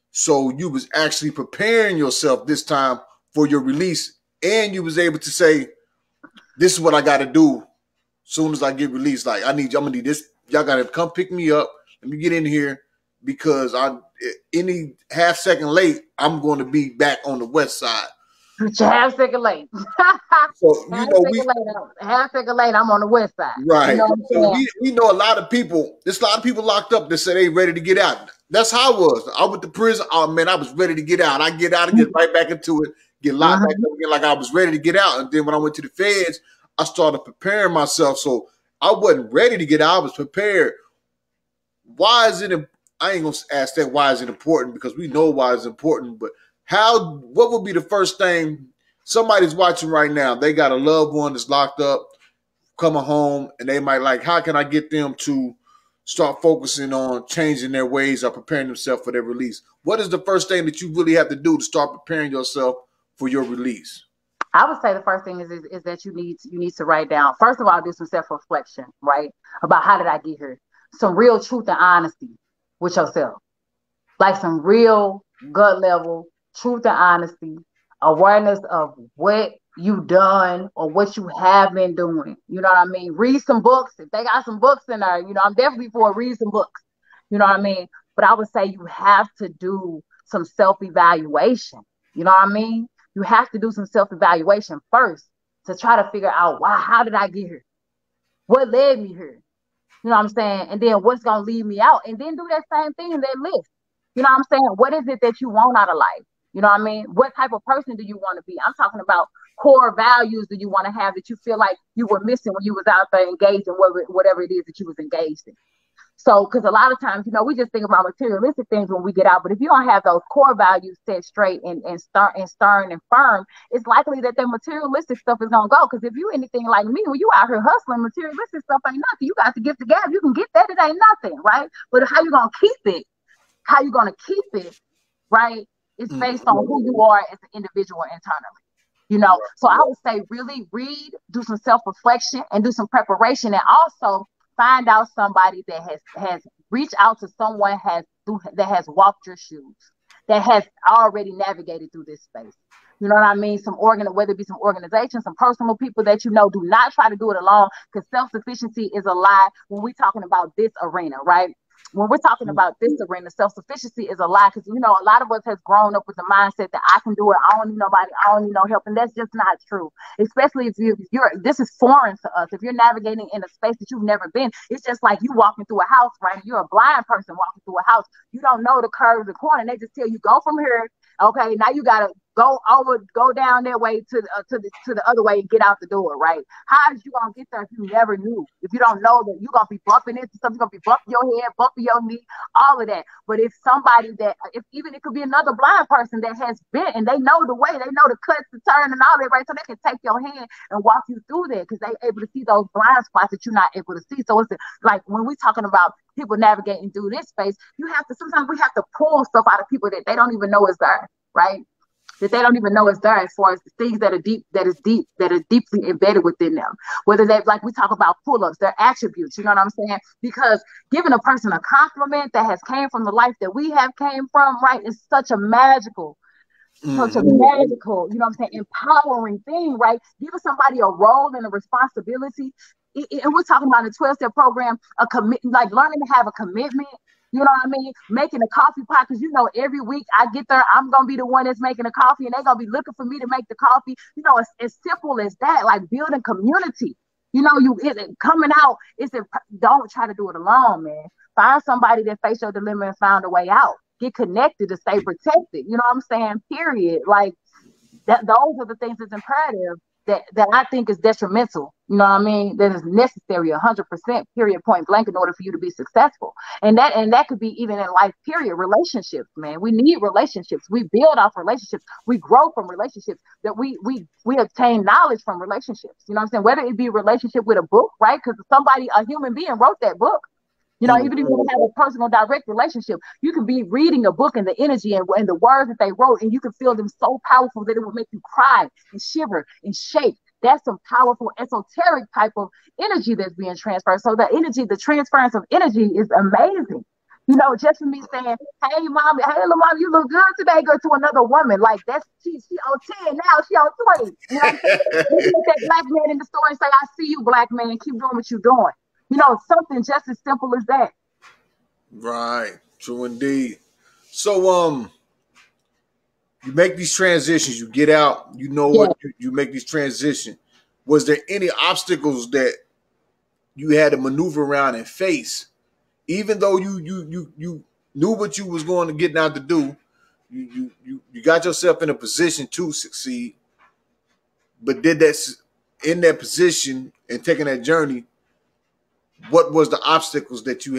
B: So you was actually preparing yourself this time for your release, and you was able to say, this is what I got to do soon as I get released. Like, I'm gonna need this. Y'all got to come pick me up. Let me get in here because any half second late, I'm going to be back on the west side.
A: Half second late.
B: So
A: half second late, I'm on the west side.
B: Right.
A: You know what I'm saying?
B: So we know a lot of people. There's a lot of people locked up that say they ready to get out. That's how I was. I went to prison. Oh man, I was ready to get out. I get out and get right back into it. Get locked back up again, like I was ready to get out. And then when I went to the feds, I started preparing myself. So I wasn't ready to get out. I was prepared. Why is it? I ain't gonna ask that. Why is it important? Because we know why it's important. But what would be the first thing somebody's watching right now? They got a loved one that's locked up, coming home, and they might like, how can I get them to start focusing on changing their ways or preparing themselves for their release? What is the first thing that you really have to do to start preparing yourself for your release?
A: I would say the first thing is that you need to write down. First of all, do some self-reflection, right? About how did I get here? Some real truth and honesty with yourself. Like some real gut level truth and honesty, awareness of what you done or what you have been doing. You know what I mean? Read some books. If they got some books in there, I'm definitely for read some books. You know what I mean? But I would say you have to do some self-evaluation. You know what I mean? You have to do some self-evaluation first to try to figure out how did I get here? What led me here? You know what I'm saying? And then what's going to lead me out? And then do that same thing in that list. You know what I'm saying? What is it that you want out of life? You know what I mean? What type of person do you want to be? I'm talking about core values do you want to have that you feel like you were missing when you was out there engaged in whatever it is that you was engaged in. So, because a lot of times, we just think about materialistic things when we get out, but if you don't have those core values set straight and stern and firm, it's likely that the materialistic stuff is gonna go. Because if you anything like me, when you out here hustling, materialistic stuff ain't nothing. You got to get the gap. You can get that, it ain't nothing, right? But how you gonna keep it? How you gonna keep it, right? It's based on who you are as an individual internally. So I would say really read, do some self-reflection, and do some preparation, and also find out somebody that has reached out to someone that has walked your shoes, that has already navigated through this space. You know what I mean? Whether it be some organizations, some personal people that do not try to do it alone, because self-sufficiency is a lie when we're talking about this arena, right? When we're talking about this arena, self-sufficiency is a lie, because a lot of us has grown up with the mindset that I can do it, I don't need nobody, I don't need no help, and that's just not true. Especially if this is foreign to us. If you're navigating in a space that you've never been, it's just like you walking through a house, right? You're a blind person walking through a house. You don't know the curves and corner. They just tell you go from here. Okay, now you gotta go down that way to the other way and get out the door, right? How is you gonna get there if you never knew? If you don't know that you're gonna be bumping into something, you're gonna be bumping your head, bumping your knee, all of that. But if somebody even it could be another blind person that has been and they know the way, they know the cuts, the turn, and all that, right? So they can take your hand and walk you through there because they're able to see those blind spots that you're not able to see. So it's like when we're talking about people navigating through this space, sometimes we have to pull stuff out of people that they don't even know is there, right? That they don't even know is there, as far as the things that are deeply embedded within them. Whether they, like we talk about pull-ups, their attributes, you know what I'm saying? Because giving a person a compliment that has came from the life that we have came from, right, is such a magical, you know what I'm saying, empowering thing, right? Giving somebody a role and a responsibility. And we're talking about a 12-step program, like learning to have a commitment. You know what I mean? Making a coffee pot, because you know every week I get there, I'm gonna be the one that's making the coffee, and they're gonna be looking for me to make the coffee. You know, it's as simple as that, like building community. You know, coming out. Don't try to do it alone, man. Find somebody that faced your dilemma and found a way out. Get connected to stay protected. You know what I'm saying? Period. Like that. Those are the things that's imperative that I think is detrimental. You know what I mean? That is necessary 100%, period, point blank, in order for you to be successful. And that could be even in life, period. Relationships, man. We need relationships. We build off relationships. We grow from relationships. That we obtain knowledge from relationships. You know what I'm saying? Whether it be a relationship with a book, right? Because a human being wrote that book. You know, even if you don't have a personal direct relationship, you can be reading a book and the energy and the words that they wrote, and you can feel them so powerful that it will make you cry and shiver and shake. That's some powerful, esoteric type of energy that's being transferred. So the transference of energy is amazing. You know, just for me saying, hey, mommy, hey, little mom, you look good today, go to another woman. Like, she on 10 now, she on 20. You know what I'm saying? Look at that black man in the store and say, I see you, black man, keep doing what you're doing. You know, something just as simple as that.
B: Right. True indeed. So, you make these transitions, you get out, you know what, you make these transitions. Was there any obstacles that you had to maneuver around and face, even though you knew what you was going to get out to do, you got yourself in a position to succeed, but in that position and taking that journey, what was the obstacles that you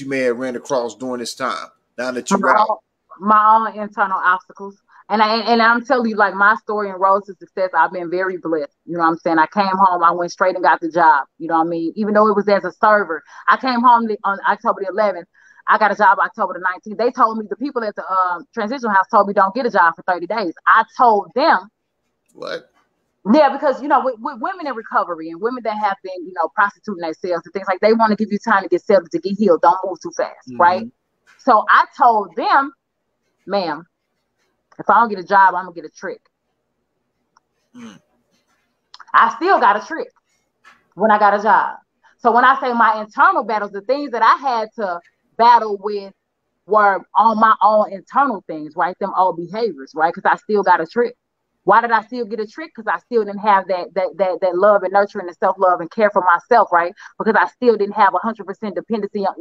B: may have ran across during this time? Now that you're out,
A: my own internal obstacles, and I'm telling you, like, my story and road to success. I've been very blessed. You know what I'm saying? I came home, I went straight and got the job. You know what I mean? Even though it was as a server, I came home on October the 11th. I got a job October the 19th. They told me, the people at the transition house told me, don't get a job for 30 days. I told them,
B: what?
A: Yeah, because, you know, with women in recovery and women that have been, you know, prostituting themselves and things like, they want to give you time to get settled, to get healed. Don't move too fast, right? So I told them, ma'am, if I don't get a job, I'm going to get a trick. I still got a trick when I got a job. So when I say my internal battles, the things that I had to battle with were on my own internal things, right? Them old behaviors, right? Because I still got a trick. Why did I still get a trick? Because I still didn't have that love and nurturing and self-love and care for myself, right? Because I still didn't have 100% dependency on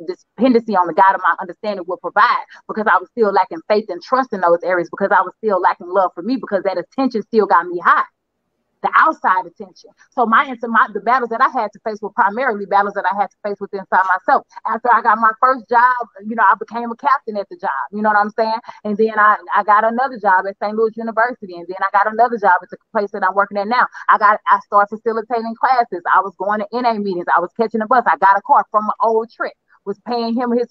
A: the God of my understanding will provide, because I was still lacking faith and trust in those areas, because I was still lacking love for me, because that attention still got me high. The outside attention. So the battles that I had to face were primarily battles that I had to face within myself. After I got my first job, you know, I became a captain at the job. You know what I'm saying? And then I got another job at St. Louis University, and then I got another job at the place that I'm working at now. I started facilitating classes. I was going to NA meetings. I was catching a bus. I got a car from my old trip. Was paying him his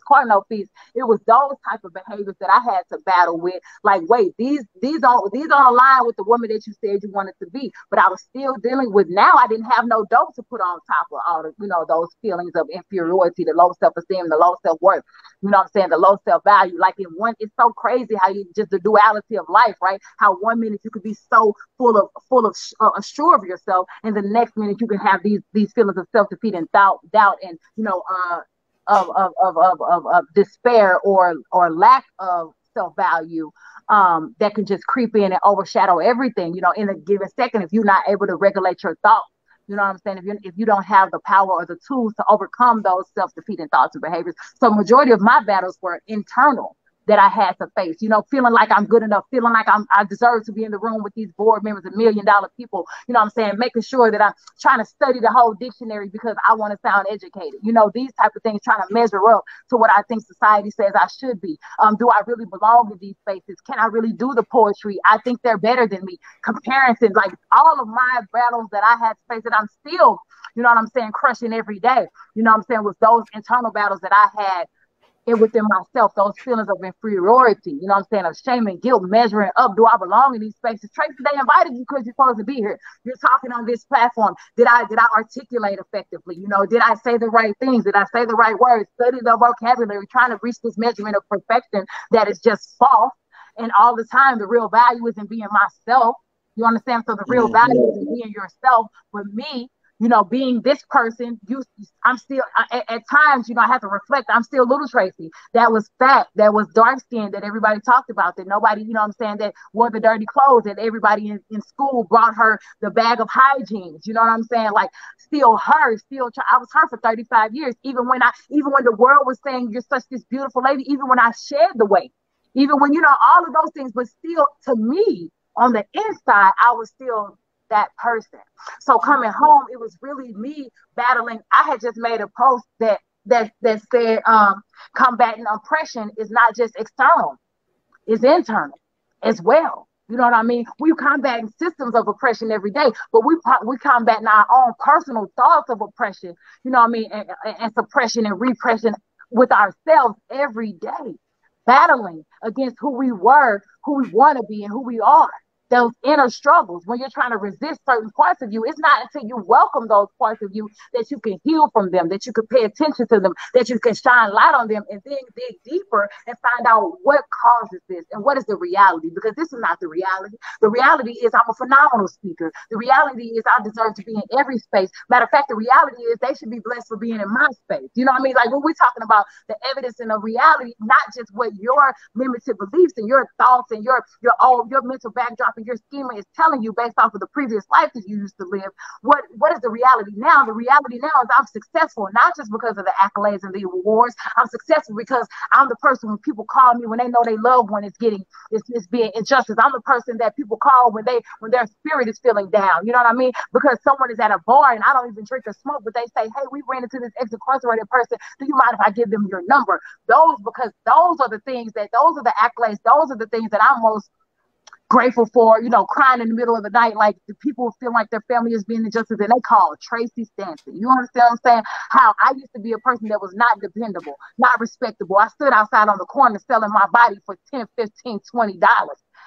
A: car note fees. It was those type of behaviors that I had to battle with. Like, wait, these don't align with the woman that you said you wanted to be. But I was still dealing with, now I didn't have no dope to put on top of all the, you know, those feelings of inferiority, the low self-esteem, the low self-worth, you know what I'm saying, the low self-value. Like, it's so crazy how just the duality of life, right? How 1 minute you could be so full of assured of yourself, and the next minute you can have these feelings of self-defeat and doubt and, you know, of despair or lack of self-value that can just creep in and overshadow everything, you know, in a given second, if you're not able to regulate your thoughts. You know what I'm saying? If you don't have the power or the tools to overcome those self-defeating thoughts and behaviors. So majority of my battles were internal that I had to face, you know, feeling like I'm good enough, feeling like I deserve to be in the room with these board members, $1 million people, you know what I'm saying, making sure that I'm trying to study the whole dictionary because I want to sound educated, you know, these type of things, trying to measure up to what I think society says I should be. Do I really belong in these spaces? Can I really do the poetry? I think they're better than me. Comparisons, like all of my battles that I had to face that I'm still, you know what I'm saying, crushing every day, you know what I'm saying, was those internal battles that I had within myself, those feelings of inferiority, you know what I'm saying, of shame and guilt, measuring up. Do I belong in these spaces? Tracy, they invited you because you're supposed to be here. You're talking on this platform. Did I articulate effectively? You know, did I say the right things? Did I say the right words? Study the vocabulary, trying to reach this measurement of perfection that is just false. And all the time, the real value isn't being myself. You understand? So the real value isn't being yourself, but me being this person, I'm still, at times, I have to reflect. I'm still little Tracy that was fat, that was dark skinned, that everybody talked about, that nobody, that wore the dirty clothes, that everybody in school brought her the bag of hygiene. You know what I'm saying? Like, I was her for 35 years. Even when the world was saying you're such this beautiful lady, even when I shed the weight, even when, all of those things, but still, to me, on the inside, I was still that person. So coming home, it was really me battling. I had just made a post that said, combating oppression is not just external, it's internal as well. You know what I mean? We combating systems of oppression every day, but we combating our own personal thoughts of oppression, and suppression and repression with ourselves every day, battling against who we were, who we want to be, and who we are. Those inner struggles, when you're trying to resist certain parts of you, it's not until you welcome those parts of you that you can heal from them, that you can pay attention to them, that you can shine light on them, and then dig deeper and find out what causes this and what is the reality. Because this is not the reality. The reality is I'm a phenomenal speaker. The reality is I deserve to be in every space. Matter of fact, the reality is they should be blessed for being in my space. You know what I mean? Like, when we're talking about the evidence and the reality, not just what your limited beliefs and your thoughts and your mental backdrop and your schema is telling you based off of the previous life that you used to live. What is the reality now? The reality now is I'm successful, not just because of the accolades and the awards. I'm successful because I'm the person when people call me, when they know they loved one is being injustice. I'm the person that people call when their spirit is feeling down. You know what I mean? Because someone is at a bar and I don't even drink or smoke, but they say, hey, we ran into this ex-incarcerated person. Do you mind if I give them your number? Because those are the accolades. Those are the things that I'm most grateful for, crying in the middle of the night, like the people feel like their family is being injustice, and they call Tracy Stanton. You understand what I'm saying? How I used to be a person that was not dependable, not respectable. I stood outside on the corner selling my body for $10, $15, $20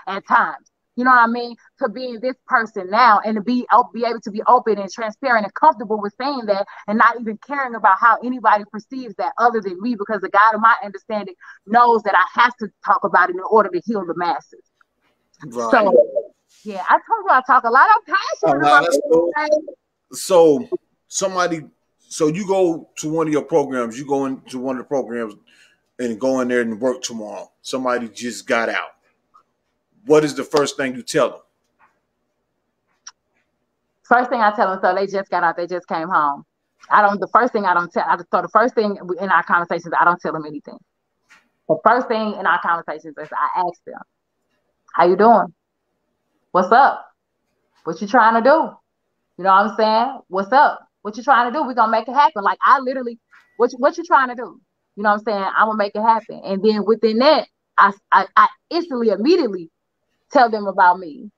A: at times. You know what I mean? To being this person now and to be able to be open and transparent and comfortable with saying that and not even caring about how anybody perceives that other than me, because the God of my understanding knows that I have to talk about it in order to heal the masses. Right. So, yeah, I told you I talk a lot. I'm passionate about this.
B: So you go to one of your programs, you go into one of the programs and go in there and work tomorrow. Somebody just got out. What is the first thing you tell them?
A: First thing I tell them, so they just got out, they just came home. The first thing in our conversations, I don't tell them anything. The first thing in our conversations is I ask them, how you doing? What's up? What you trying to do? You know what I'm saying? What's up? What you trying to do? We're going to make it happen. Like, I literally, what you trying to do? You know what I'm saying? I'm going to make it happen. And then within that, I instantly, immediately tell them about me.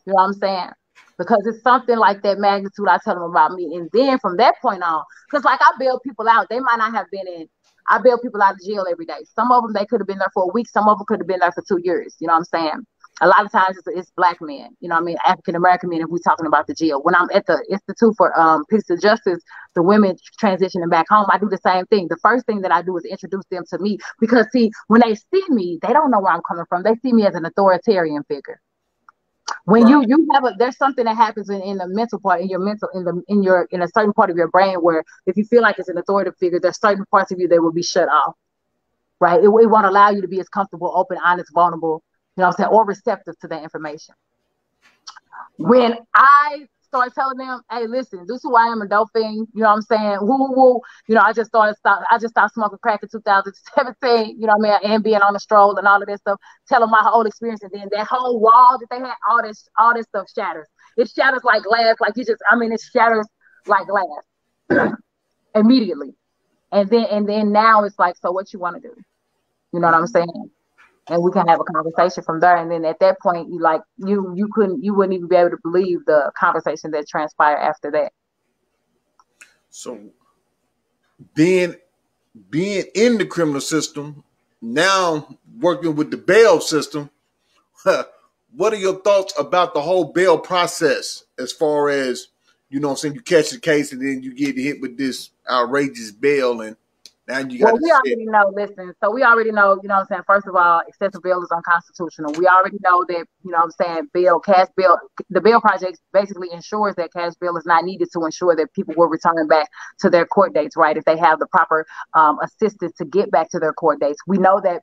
A: You know what I'm saying? Because it's something like that magnitude, I tell them about me. And then from that point on, because like I bail people out, they might not have been in. I bail people out of jail every day. Some of them, they could have been there for a week. Some of them could have been there for 2 years. You know what I'm saying? A lot of times it's Black men, you know what I mean? African-American men, if we're talking about the jail. When I'm at the Institute for Peace and Justice, the women transitioning back home, I do the same thing. The first thing that I do is introduce them to me, because see, when they see me, they don't know where I'm coming from. They see me as an authoritarian figure. When there's something that happens in the mental part, in a certain part of your brain where if you feel like it's an authoritative figure, there's certain parts of you that will be shut off, right? It won't allow you to be as comfortable, open, honest, vulnerable, you know what I'm saying, or receptive to that information. When I start telling them, hey, listen, this is who I am, a dope thing, you know what I'm saying, woo, you know, I just stopped smoking crack in 2017, you know what I mean, and being on the stroll and all of that stuff, tell them my whole experience, and then that whole wall that they had, all this stuff shatters. It shatters like glass, it shatters like glass immediately. And then now it's like, so what you want to do? You know what I'm saying? And we can have a conversation from there. And then at that point, you wouldn't even be able to believe the conversation that transpired after that.
B: So being in the criminal system, now working with the bail system, what are your thoughts about the whole bail process as far as, you know what I'm saying, you catch the case and then you get hit with this outrageous bail, and Now you got
A: Well,
B: to
A: we
B: sit.
A: already know, listen, so we already know, you know what I'm saying? First of all, excessive bail is unconstitutional. We already know that, you know what I'm saying, cash bail, the bail project basically ensures that cash bail is not needed to ensure that people will return back to their court dates, right? If they have the proper assistance to get back to their court dates. We know that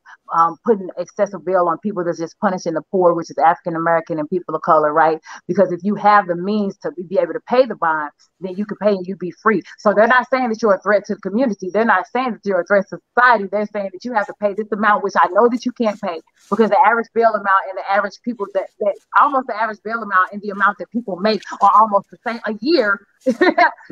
A: putting excessive bail on people that's just punishing the poor, which is African American and people of color, right? Because if you have the means to be able to pay the bond, then you can pay and you be free. So they're not saying that you're a threat to the community. They're not saying that you're a threat to society. They're saying that you have to pay this amount, which I know that you can't pay, because the average bail amount and the average people that almost the average bail amount and the amount that people make are almost the same. A year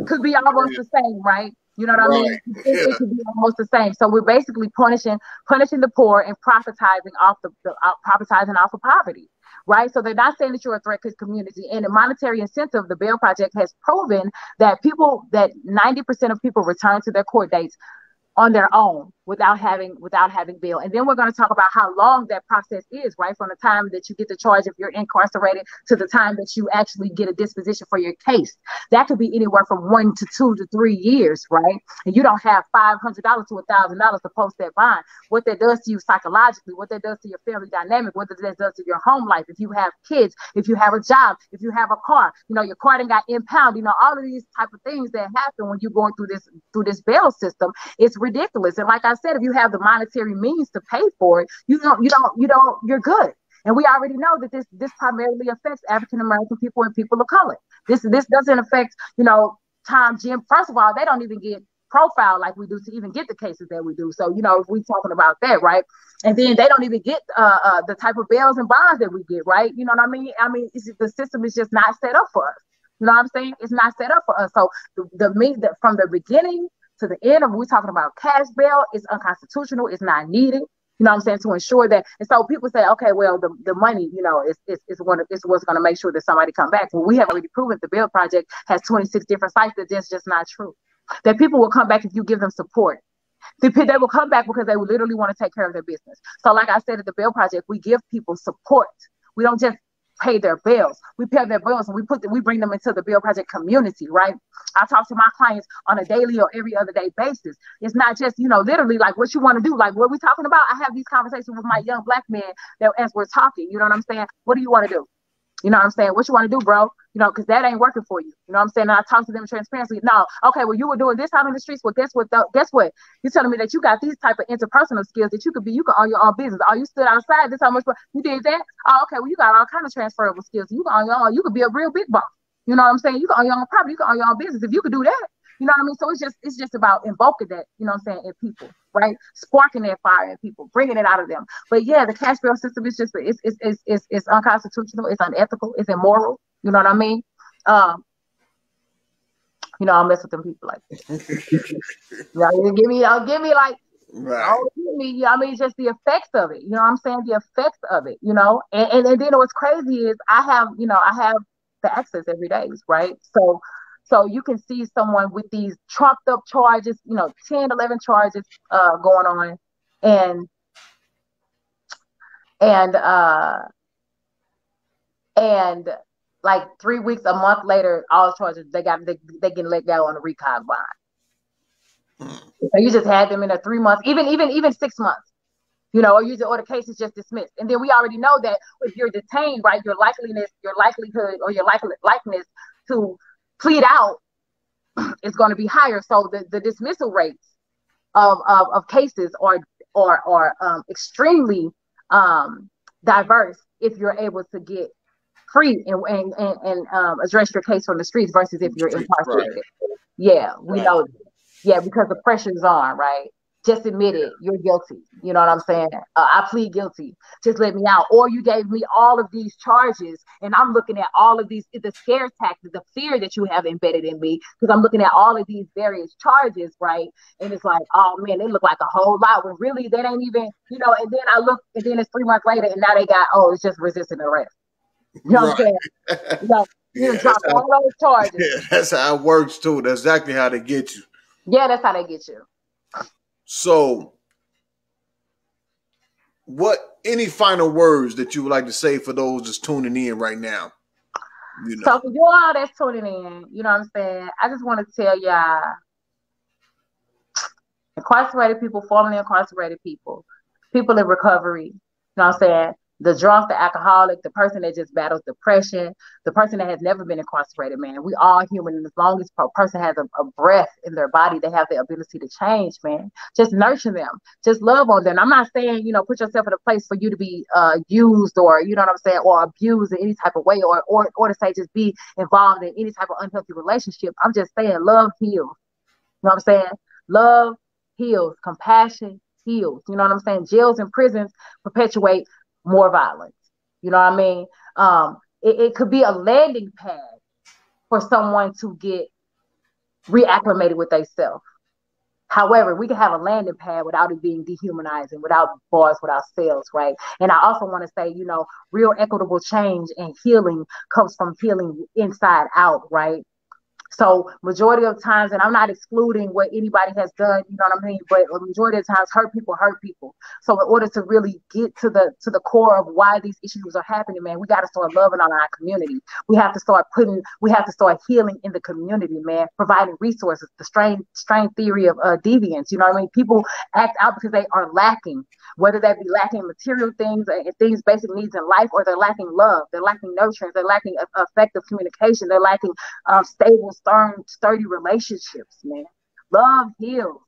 A: could be almost the same, right? You know what I mean? It could be almost the same. So we're basically punishing the poor and profiting off of poverty. Right. So they're not saying that you're a threat to the community. And the monetary incentive, the Bail Project has proven that 90% of people return to their court dates on their own without having bail. And then we're going to talk about how long that process is, right? From the time that you get the charge if you're incarcerated to the time that you actually get a disposition for your case. That could be anywhere from 1 to 2 to 3 years, right? And you don't have $500 to $1,000 to post that bond. What that does to you psychologically, what that does to your family dynamic, what that does to your home life, if you have kids, if you have a job, if you have a car, you know, your car done got impounded, you know, all of these type of things that happen when you're going through this bail system, it's ridiculous. And like I said, if you have the monetary means to pay for it, you're good. And we already know that this primarily affects African American people and people of color. This doesn't affect, you know, Tom, Jim. First of all, they don't even get profiled like we do to even get the cases that we do. So, you know, if we're talking about that, right? And then they don't even get the type of bails and bonds that we get, right? You know what I mean? I mean, the system is just not set up for us. You know what I'm saying? It's not set up for us. So from the beginning to the end of, we're talking about cash bail, it's unconstitutional, it's not needed. You know what I'm saying? To ensure that, and so people say, okay, well, the money, you know, is what's going to make sure that somebody come back. Well, we have already proven the Bail Project has 26 different sites that that's just not true. That people will come back if you give them support. They will come back because they will literally want to take care of their business. So, like I said, at the Bail Project, we give people support. We don't just pay their bills. We pay their bills and we bring them into the Bail Project community, right? I talk to my clients on a daily or every other day basis. It's not just, you know, literally like what you want to do, like what we're talking about. I have these conversations with my young black men that as we're talking, you know what I'm saying? What do you want to do? You know what I'm saying? What you want to do, bro? You know, because that ain't working for you. You know what I'm saying? And I talk to them transparently. No, okay, well, you were doing this out in the streets. Well, guess what? You're telling me that you got these type of interpersonal skills that you can own your own business. Oh, you stood outside. This how much you did that? Oh, okay, well, you got all kind of transferable skills. You can own your own. You could be a real big boss. You know what I'm saying? You can own your own property. You can own your own business. If you could do that, you know what I mean? So it's just about invoking that, you know what I'm saying, in people, right? Sparking that fire in people, bringing it out of them. But yeah, the cash bail system is just it's unconstitutional, it's unethical, it's immoral. You know what I mean? You know, I'll mess with them people like that. Give me like,
B: right.
A: Give me, you know, I mean, just the effects of it. You know what I'm saying? The effects of it, you know? And then what's crazy is I have the access every day, right? So you can see someone with these trumped up charges, you know, 10, 11 charges going on. And like 3 weeks, a month later, all charges, they get let go on a recon bond. So you just had them in a 3 months, even 6 months, you know, or the case is just dismissed. And then we already know that if you're detained, right, your likelihood or your likeness to plead out is going to be higher. So the dismissal rates of cases are extremely diverse if you're able to get free and address your case from the streets versus if you're incarcerated. Right. Yeah, we know. Yeah, because the pressure is on, right? Just admit it. You're guilty. You know what I'm saying? I plead guilty. Just let me out. Or you gave me all of these charges, and I'm looking at all of these, the scare tactic, the fear that you have embedded in me, because I'm looking at all of these various charges, right? And it's like, oh man, they look like a whole lot, when really that ain't even, you know. And then I look, and then it's 3 months later, and now they got, it's just resisting arrest. You know what I'm saying? You know, you drop all those charges.
B: Yeah, that's how it works too. That's exactly how they get you.
A: Yeah, that's how they get you.
B: So, any final words that you would like to say for those just tuning in right now? You know.
A: So for you all that's tuning in, you know what I'm saying, I just want to tell y'all, Incarcerated people, formerly incarcerated people, people in recovery, you know what I'm saying? The drunk, the alcoholic, the person that just battles depression, the person that has never been incarcerated, man. We all human. And as long as a person has a breath in their body, they have the ability to change, man. Just nurture them. Just love on them. I'm not saying, put yourself in a place for you to be used or, you know what I'm saying, or abused in any type of way or to say just be involved in any type of unhealthy relationship. I'm just saying love heals. You know what I'm saying? Love heals. Compassion heals. You know what I'm saying? Jails and prisons perpetuate more violence. You know what I mean? It could be a landing pad for someone to get reacclimated with themselves. However, we can have a landing pad without it being dehumanizing, without bars, without cells, right? And I also want to say, real equitable change and healing comes from healing inside out, right? So majority of times, and I'm not excluding what anybody has done, you know what I mean? But a majority of times hurt people. So in order to really get to the core of why these issues are happening, man, we got to start loving on our community. We have to start healing in the community, man, providing resources, the strain theory of deviance. You know what I mean? People act out because they are lacking, whether that be lacking material things and things, basic needs in life, or they're lacking love, they're lacking nutrients, they're lacking effective communication, they're lacking stable, sturdy relationships, man. Love heals.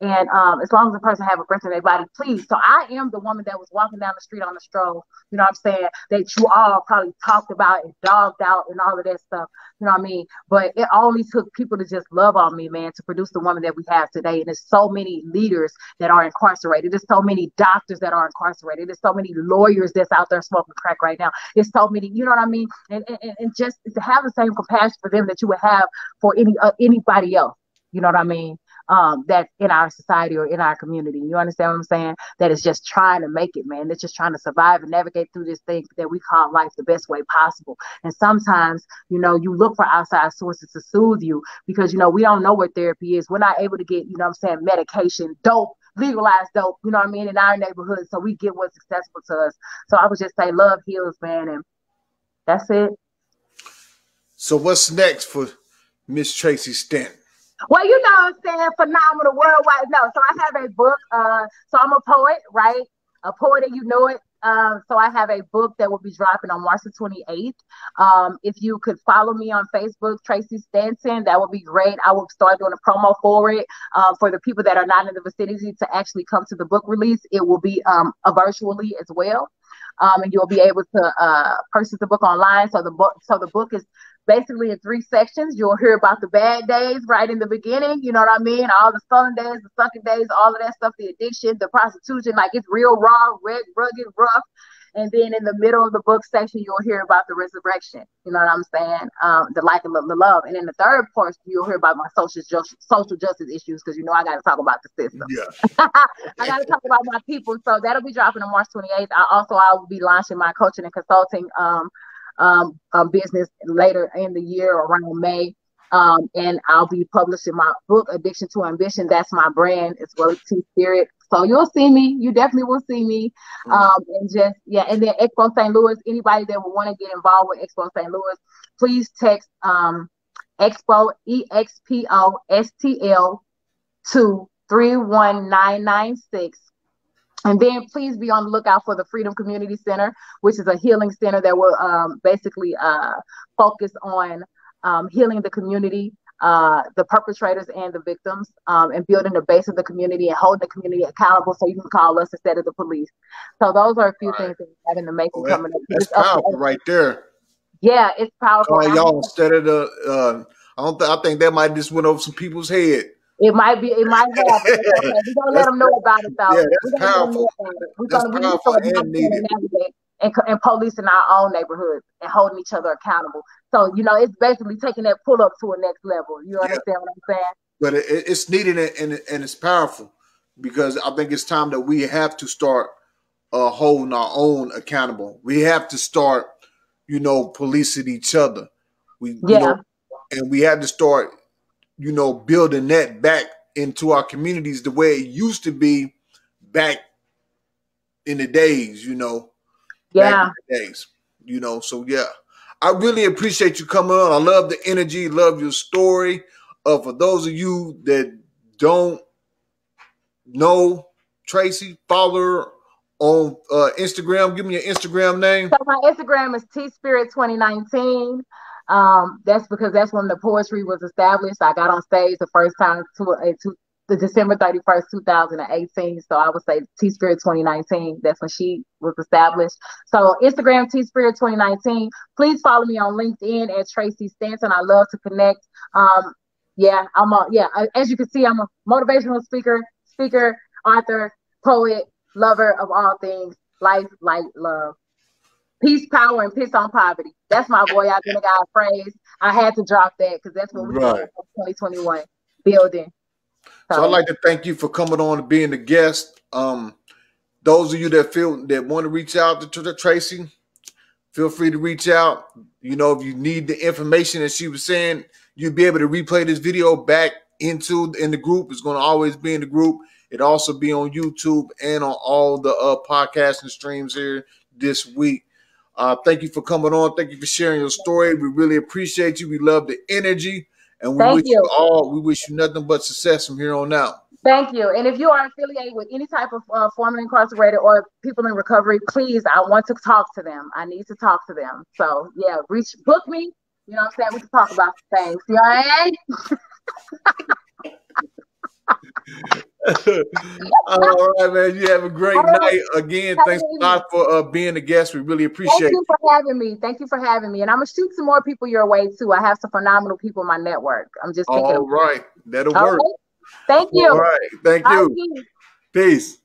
A: And as long as the person have a breath in their body, please. So I am the woman that was walking down the street on the stroll, you know what I'm saying, that you all probably talked about and dogged out and all of that stuff, you know what I mean? But it only took people to just love on me, man, to produce the woman that we have today. And there's so many leaders that are incarcerated. There's so many doctors that are incarcerated. There's so many lawyers that's out there smoking crack right now. There's so many, you know what I mean? And just to have the same compassion for them that you would have for anybody else, you know what I mean? That's in our society or in our community. You understand what I'm saying? That is just trying to make it, man. They're just trying to survive and navigate through this thing that we call life the best way possible. And sometimes, you look for outside sources to soothe you because, we don't know what therapy is. We're not able to get, medication, dope, legalized dope, you know what I mean, in our neighborhood. So we get what's accessible to us. So I would just say love heals, man. And that's it.
B: So what's next for Miss Tracy Stanton?
A: Well, you know what I'm saying? Phenomenal worldwide. No, so I have a book. So I'm a poet, right? A poet and you know it. So I have a book that will be dropping on March the 28th. If you could follow me on Facebook, Tracy Stanton, that would be great. I will start doing a promo for it. For the people that are not in the vicinity to actually come to the book release, it will be virtually as well. And you'll be able to purchase the book online. So the book is basically in 3 sections. You'll hear about the bad days right in the beginning. You know what I mean? All the stolen days, the sucking days, all of that stuff, the addiction, the prostitution, like it's real raw, rugged, rough. And then in the middle of the book section, you'll hear about the resurrection. You know what I'm saying? The life and the love. And in the third portion, you'll hear about my social justice issues because I got to talk about the system. Yeah. I got to talk about my people. So that'll be dropping on March 28th. I will be launching my coaching and consulting business later in the year around May. And I'll be publishing my book, Addiction to Ambition. That's my brand as well as T-Spirit. So you'll see me. You definitely will see me. And then Expo St. Louis, anybody that will want to get involved with Expo St. Louis, please text Expo, EXPO, to 31996. And then please be on the lookout for the Freedom Community Center, which is a healing center that will basically focus on healing the community, the perpetrators and the victims, and building the base of the community and holding the community accountable so you can call us instead of the police. So those are a few things that we have in the making coming up.
B: That's powerful right there.
A: Yeah, it's powerful.
B: Y'all instead of the, I think that might just went over some people's head.
A: It might have. But okay. We're gonna let them know about it, though.
B: Yeah, that's powerful.
A: We're gonna really start navigating and policing our own neighborhoods and holding each other accountable. So it's basically taking that pull up to a next level. You understand what I'm saying?
B: But it's needed and it's powerful because I think it's time that we have to start holding our own accountable. We have to start, policing each other. And we have to start, building that back into our communities the way it used to be back in the days,
A: Yeah.
B: Back in the days, so yeah. I really appreciate you coming on. I love the energy, love your story. For those of you that don't know Tracy, follow her on Instagram. Give me your Instagram name.
A: So my Instagram is tspirit2019. That's because that's when the poetry was established. I got on stage the first time the December 31st, 2018. So I would say tspirit2019. That's when she was established. So Instagram tspirit2019. Please follow me on LinkedIn at Tracy Stanton. I love to connect. As you can see, I'm a motivational speaker, author, poet, lover of all things, life, light, love. Peace, power, and piss on poverty. That's my boy out there, God phrase. I had to drop that because that's what we did in 2021 building.
B: So I'd like to thank you for coming on and being the guest. Those of you that want to reach out to Tracy, feel free to reach out. You know, if you need the information that she was saying, you'll be able to replay this video back in the group. It's going to always be in the group. It'll also be on YouTube and on all the podcasting streams here this week. Thank you for coming on. Thank you for sharing your story. We really appreciate you. We love the energy. And we wish you nothing but success from here on out.
A: Thank you. And if you are affiliated with any type of formerly incarcerated or people in recovery, please, I want to talk to them. I need to talk to them. So yeah, book me. You know what I'm saying? We can talk about things. You all right?
B: All right, man. You have a great night. Again, thanks a lot for being a guest. We really appreciate it.
A: Thank you for having me. Thank you for having me. And I'm going to shoot some more people your way, too. I have some phenomenal people in my network. I'm just thinking.
B: All right. That'll work.
A: Thank you.
B: All right. Thank you. Peace.